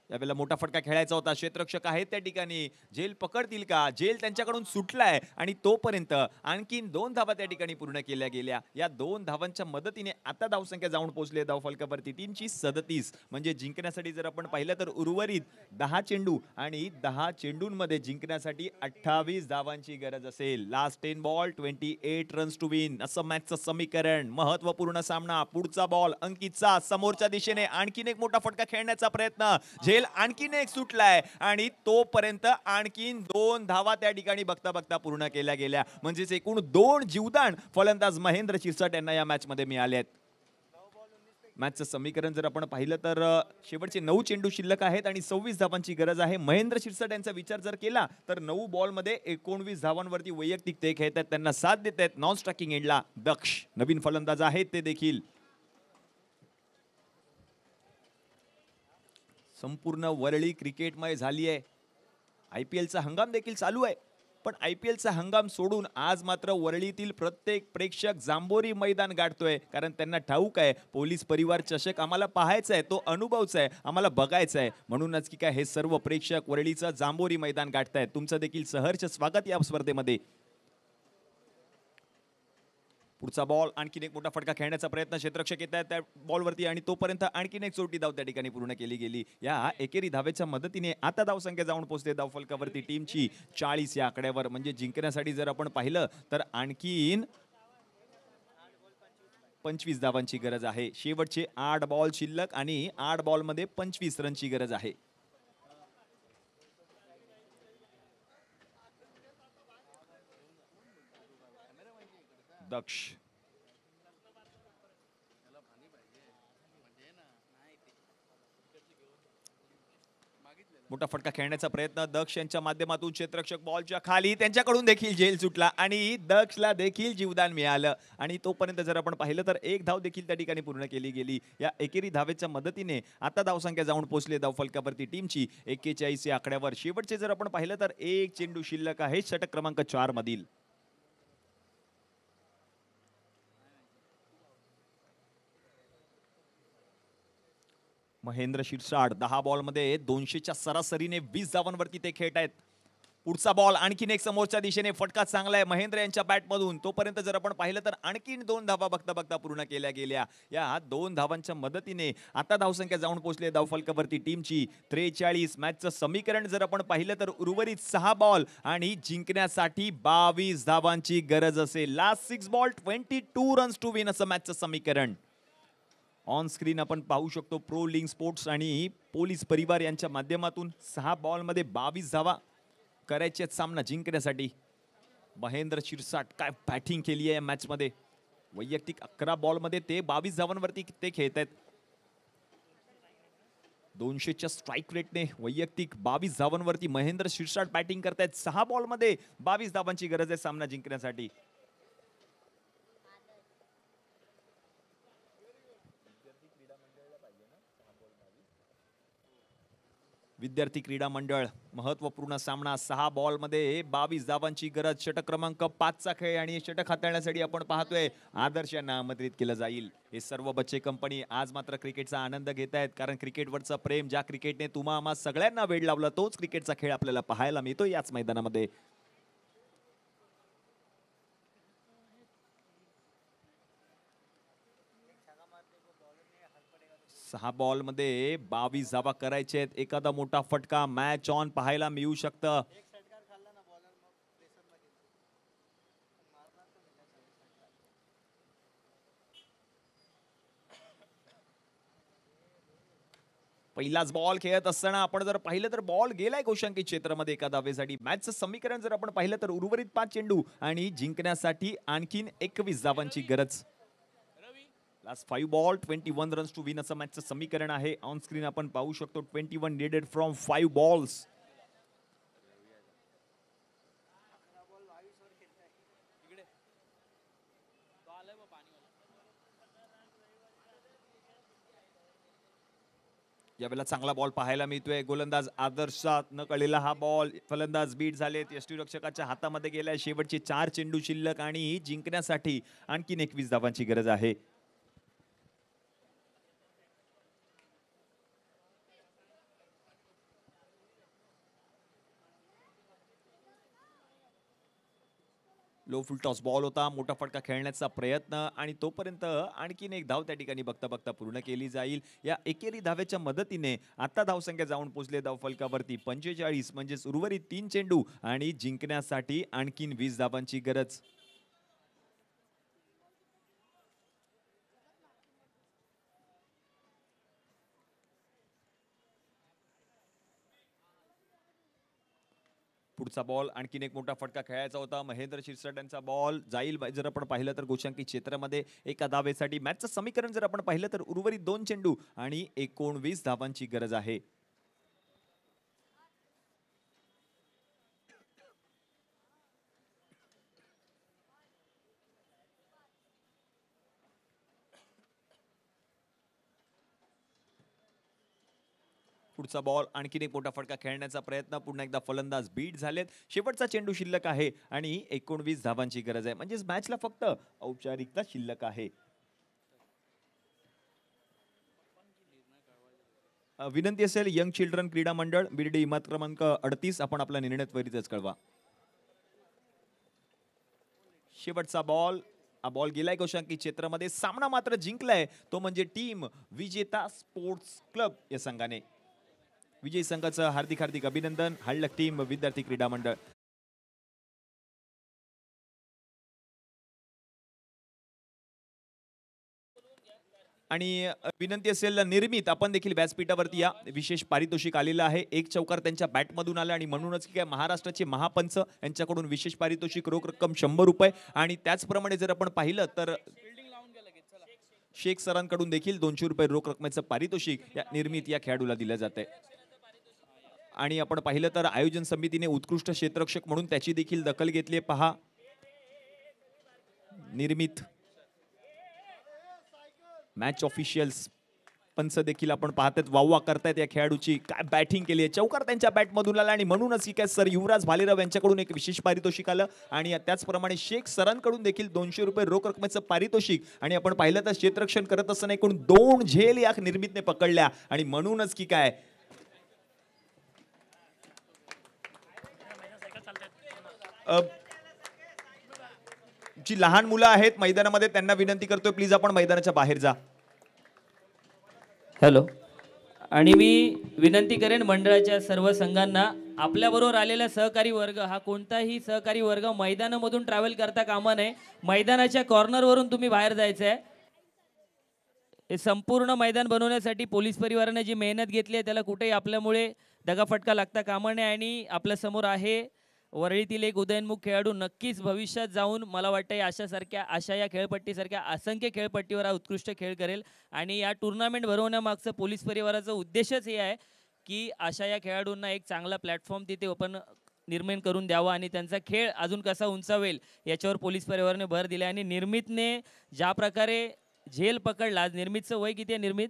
यावेळेला मोठा फटका खेळायचा होता. क्षेत्ररक्षक आहेत त्या ठिकाणी. झेल पकडतील का? झेल त्यांच्याकडून सुटलाय आणि तोपर्यंत आणखीन 2 धावा त्या ठिकाणी पूर्ण केल्या गेल्या. या 2 धावांच्या मदतीने आता धावसंख्या जाऊन पोहोचले धावफलकावरती टीमची 37. म्हणजे जिंकण्यासाठी जर आपण पाहिलं तर उर्वरित 10 चेंडू आणि 10 चेंडूंमध्ये जिंकण्यासाठी 28 धावांची गरज असेल. Last 10 ball 28 runs to win असं मॅचचं समीकरण. महत्वपूर्ण सामना. पुढचा बॉल अंकितचा. समोरच्या दिशेने आणखीन एक मोठा फटका खेळण्याचा प्रयत्न. झेल आणखीन एक सुटलाय आणि तोपर्यंत आणखीन 2 धावा त्या ठिकाणी बघता बघता पूर्ण केल्या गेल्या. म्हणजेच एकूण 2 जीवदान फलंदाज महेंद्र शिरसाट यांना या मॅच मध्ये मिळाले आहेत. मॅचचं समीकरण जर आपण पाहिलं तर शेवटचे 9 चेंडू शिल्लक आहेत आणि 26 धावांची गरज आहे. महेंद्र शिरसाट यांचा विचार जर केला तर 9 बॉल मध्ये 19 धावांवरती वैयक्तिक ते खेळत आहेत. त्यांना साथ देत आहेत नॉन स्ट्रायकिंग एंडला दक्ष. नवीन फलंदाज आहेत ते देखील. संपूर्ण वरळी क्रिकेटमय झाली आहे. IPLचा हंगाम देखील चालू आहे. पण IPLचा हंगाम सोडून आज मात्र वरळीतील प्रत्येक प्रेक्षक जांभोरी मैदान गाठतोय. कारण त्यांना ठाऊक आहे पोलीस परिवार चषक आम्हाला पाहायचा आहे, तो अनुभवचा आहे, आम्हाला बघायचा आहे. म्हणूनच की काय हे सर्व प्रेक्षक वरळीचं जांभोरी मैदान गाठतायत. तुमचं देखील सहर्ष स्वागत या स्पर्धेमध्ये. पुढचा बॉल आणखीन एक मोठा फटका खेळण्याचा प्रयत्न. क्षेत्ररक्षक येत आहेत त्या बॉलवरती आणि तोपर्यंत आणखीन एक चोटी धाव त्या ठिकाणी पूर्ण केली गेली. या एकेरी धावेच्या मदतीने आता धावसंख्या जाऊन पोहोचते धावफलकावरती टीमची 40 या आकड्यावर. म्हणजे जिंकण्यासाठी जर आपण पाहिलं तर आणखीन 25 धावांची गरज आहे. शेवटचे 8 बॉल शिल्लक आणि 8 बॉल मध्ये 25 रनची गरज आहे. दक्ष मोठा फटका खेळण्याचा प्रयत्न. दक्ष यांच्या माध्यमातून क्षेत्ररक्षक बॉलच्या खाली. त्यांच्याकडून देखील झेल सुटला आणि दक्षला देखील जीवदान मिळालं. आणि तोपर्यंत जर आपण पाहिलं तर 1 धाव देखील त्या ठिकाणी पूर्ण केली गेली. या एकेरी धावेच्या मदतीने आता धावसंख्या जाऊन पोहोचले धावफलकावरती टीमची 41 या आकड्यावर. शेवटचे जर आपण पाहिलं तर 1 चेंडू शिल्लक आहे षटक क्रमांक 4 मधील. महेंद्र शिरसाट 10 बॉल मध्ये 200च्या सरासरीने 20 धावांवरती ते खेळत आहेत. पुढचा बॉल आणखीन एक समोरच्या दिशेने. फटका चांगला आहे महेंद्र यांच्या बॅट मधून. तोपर्यंत जर आपण पाहिलं तर आणखीन 2 धावा बघता बघता पूर्ण केल्या गेल्या. या 2 धावांच्या मदतीने आता धावसंख्या जाऊन पोहोचले धावफलकावरती टीमची 43. मॅचचं समीकरण जर आपण पाहिलं तर उर्वरित 6 बॉल आणि जिंकण्यासाठी 22 धावांची गरज असेल. Last 6 ball 22 runs to win असं मॅचचं समीकरण. ऑन स्क्रीन आपण पाहू शकतो प्रो लिंक स्पोर्ट्स आणि पोलीस परिवार यांच्या माध्यमातून 6 बॉल मध्ये 22 धावा करायचे सामना जिंकण्यासाठी. महेंद्र शिरसाट काय बॅटिंग केली आहे या मॅच मध्ये. वैयक्तिक 11 बॉल मध्ये ते 22 धावांवरती ते खेळत आहेत. 200च्या स्ट्राईक रेटने वैयक्तिक 22 धावांवरती महेंद्र शिरसाट बॅटिंग करतायत. 6 बॉल मध्ये 22 धावांची गरज आहे सामना जिंकण्यासाठी. विद्यार्थी क्रीडा मंडळ महत्वपूर्ण सामना 6 बॉलमध्ये 22 धावांची गरज. षटक क्रमांक 5चा खेळ आणि षटक हाताळण्यासाठी आपण पाहतोय आदर्श यांना आमंत्रित केलं जाईल. हे सर्व बच्चे कंपनी आज मात्र क्रिकेटचा आनंद घेत आहेत, कारण क्रिकेटवरचं प्रेम, ज्या क्रिकेटने तुम्हा आम्हा सगळ्यांना वेळ लावला, तोच क्रिकेटचा खेळ आपल्याला पाहायला मिळतो याच मैदानामध्ये. 6 बॉलमध्ये 22 धावा करायचे आहेत. एखादा मोठा फटका, मॅच ऑन पाहायला मिळू शकतं. पहिलाच बॉल खेळत असताना आपण जर पाहिलं तर बॉल गेलाय गोशांकित क्षेत्रामध्ये एका धावेसाठी. मॅचचं समीकरण जर आपण पाहिलं तर उर्वरित 5 चेंडू आणि जिंकण्यासाठी आणखीन 21 धावांची गरज. Last 5 ball 21 runs to win असं मॅचचं समीकरण आहे. ऑन स्क्रीन आपण पाहू शकतो 21 नीडेड फ्रॉम 5 बॉल्स. यावेळेला चांगला बॉल पाहायला मिळतोय. गोलंदाज आदर्शचा न कळलेला हा बॉल. फलंदाज बीट झालेत. यष्टीरक्षकाच्या हातामध्ये गेलाय. शेवटचे 4 चेंडू शिल्लक आणि जिंकण्यासाठी आणखीन 21 धावांची गरज आहे. लो फुल टॉस बॉल होता. मोठा फटका खेळण्याचा प्रयत्न आणि तोपर्यंत आणखीन एक धाव त्या ठिकाणी बघता बघता पूर्ण केली जाईल. या एकेरी धावेच्या मदतीने आता धावसंख्या जाऊन पोहोचले धावफलकावरती 45, म्हणजेच उर्वरित 3 चेंडू आणि जिंकण्यासाठी आणखीन 20 धावांची गरज. पुढचा बॉल आणखीन एक मोठा फटका खेळायचा होता. महेंद्र शिरसाट यांचा बॉल जाईल. जर आपण पाहिलं तर गोशांकित क्षेत्रामध्ये एका धावेसाठी मॅचचं समीकरण जर आपण पाहिलं तर उर्वरित 2 चेंडू आणि 19 धावांची गरज आहे. पुढचा बॉल आणखीन एक मोठा फटका खेळण्याचा प्रयत्न. पुन्हा एकदा फलंदाज बीट झालेत. शेवटचा चेंडू शिल्लक आहे आणि 19 धावांची गरज आहे. म्हणजेच मॅचला फक्त औपचारिकता शिल्लक आहे. विनंती असेल यंग चिल्ड्रन क्रीडा मंडळ बिर्डी इमारत क्रमांक 38 आपण आपला निर्णय त्वरितच कळवा. शेवटचा बॉल. हा बॉल गेलाय गोशांकित क्षेत्रामध्ये. सामना मात्र जिंकलाय तो म्हणजे टीम विजेता स्पोर्ट्स क्लब या संघाने. विजयी संघाचं हार्दिक हार्दिक अभिनंदन. हळलक टीम विद्यार्थी क्रीडा मंडळ. आणि विनंती असेल निर्मित आपण देखील व्यासपीठावरती या. विशेष पारितोषिक आलेलं आहे. एक चौकार त्यांच्या बॅटमधून आला आणि म्हणूनच काय महाराष्ट्राचे महापंच यांच्याकडून विशेष पारितोषिक रोख रक्कम 100 रुपये. आणि त्याचप्रमाणे जर आपण पाहिलं तर शेख सरांकडून देखील 200 रुपये रोख रकमेचं पारितोषिक या निर्मित या खेळाडूला दिलं जाते. आणि आपण पाहिलं तर आयोजन समितीने उत्कृष्ट क्षेत्ररक्षक म्हणून त्याची देखील दखल घेतली. पहा निर्मित मॅच ऑफिशियल्स पंच देखील आपण पाहतात वाहवा करतायत या खेळाडूची. काय बॅटिंग केली आहे. चौकार त्यांच्या बॅटमधून आला आणि म्हणूनच ही काय सर युवराज भालेराव यांच्याकडून एक विशेष पारितोषिक आलं. आणि त्याचप्रमाणे शेख सरांकडून देखील 200 रुपये रोख रकमेचं पारितोषिक. आणि आपण पाहिलं तर क्षेत्ररक्षण करत असताना एकूण 2 झेल या निर्मितने पकडल्या आणि म्हणूनच की काय जी लहान मुलं आहेत मैदानामध्ये त्यांना विनंती करतोय प्लीज आपण मैदानाच्या बाहेर जा. हॅलो. आणि मी विनंती करेन मंडळाच्या सर्व संघांना, आपल्याबरोबर आलेला सहकारी वर्ग हा कोणताही सहकारी वर्ग मैदानामधून ट्रॅव्हल करता कामा नये. मैदानाच्या कॉर्नरवरून तुम्ही बाहेर जायचं आहे. हे संपूर्ण मैदान बनवण्यासाठी पोलीस परिवाराने जी मेहनत घेतली आहे त्याला कुठेही आपल्यामुळे दगाफटका लागता कामा नये. आणि आपल्या समोर आहे वरळीतील एक उदयनमुख खेळाडू. नक्कीच भविष्यात जाऊन मला वाटतं अशा या खेळपट्टीसारख्या असंख्य खेळपट्टीवर हा उत्कृष्ट खेळ करेल. आणि या टुर्नामेंट भरवण्यामागचं पोलीस परिवाराचा उद्देशच हे आहे की अशा या खेळाडूंना एक चांगला प्लॅटफॉर्म तिथे ओपन निर्माण करून द्यावा आणि त्यांचा खेळ अजून कसा उंचावेल याच्यावर पोलीस परिवाराने भर दिला. आणि निर्मितने ज्या प्रकारे झेल पकडला. निर्मितचं वय किती आहे निर्मित?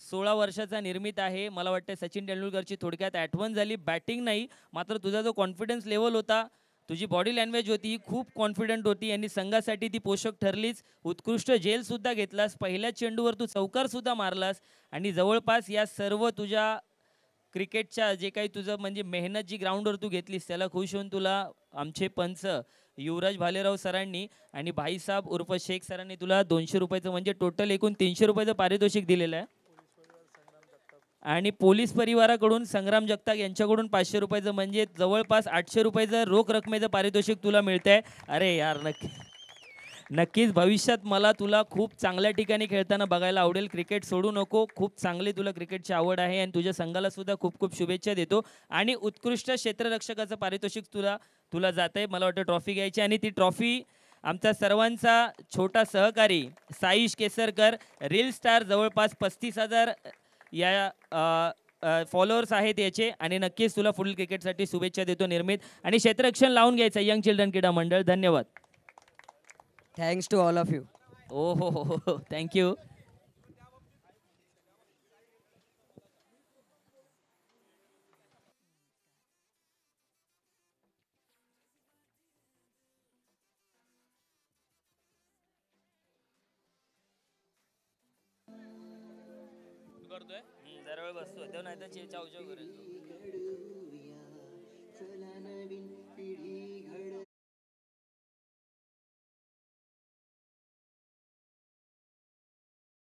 16 वर्षाचा निर्मित आहे. मला वाटतं सचिन तेंडुलकरची थोडक्यात आठवण झाली. बॅटिंग नाही, मात्र तुझा जो कॉन्फिडन्स लेवल होता, तुझी बॉडी लँग्वेज होती, ही खूप कॉन्फिडंट होती आणि संघासाठी ती पोषक ठरलीच. उत्कृष्ट झेलसुद्धा घेतलास. पहिल्याच चेंडूवर तू चौकारसुद्धा मारलास आणि जवळपास या सर्व तुझ्या क्रिकेटच्या जे काही तुझं म्हणजे मेहनत जी ग्राउंडवर तू घेतलीस त्याला खुश होऊन तुला आमचे पंच युवराज भालेराव सरांनी आणि भाईसाहेब उर्फ शेख सरांनी तुला 200 रुपयाचं म्हणजे टोटल एकूण 300 रुपयाचं पारितोषिक दिलेलं आहे. आणि पोलीस परिवाराकडून संग्राम जगताप यांच्याकडून 500 रुपयाचं म्हणजे जवळपास 800 रुपयाचं रोख रकमेचं पारितोषिक तुला मिळतंय. अरे यार नक्कीच भविष्यात मला तुला खूप चांगल्या ठिकाणी खेळताना बघायला आवडेल. क्रिकेट सोडू नको. खूप चांगली तुला क्रिकेटची आवड आहे आणि तुझ्या संघाला सुद्धा खूप खूप शुभेच्छा देतो. आणि उत्कृष्ट क्षेत्ररक्षकाचं पारितोषिक तुला जात आहे. मला वाटतं ट्रॉफी घ्यायची आणि ती ट्रॉफी आमचा सर्वांचा छोटा सहकारी साईश केसरकर रील स्टार जवळपास 35,000 या फॉलोअर्स आहेत याचे आणि नक्कीच तुला पुढील क्रिकेटसाठी शुभेच्छा देतो निर्मित. आणि क्षेत्ररक्षण लावून घ्यायचं यंग चिल्ड्रन क्रीडा मंडळ. धन्यवाद. Thanks to all of you. ओ हो थँक्यू. करतोय जरा वेळ बसतो तेव्हा नाही तर चाव चाव करेल.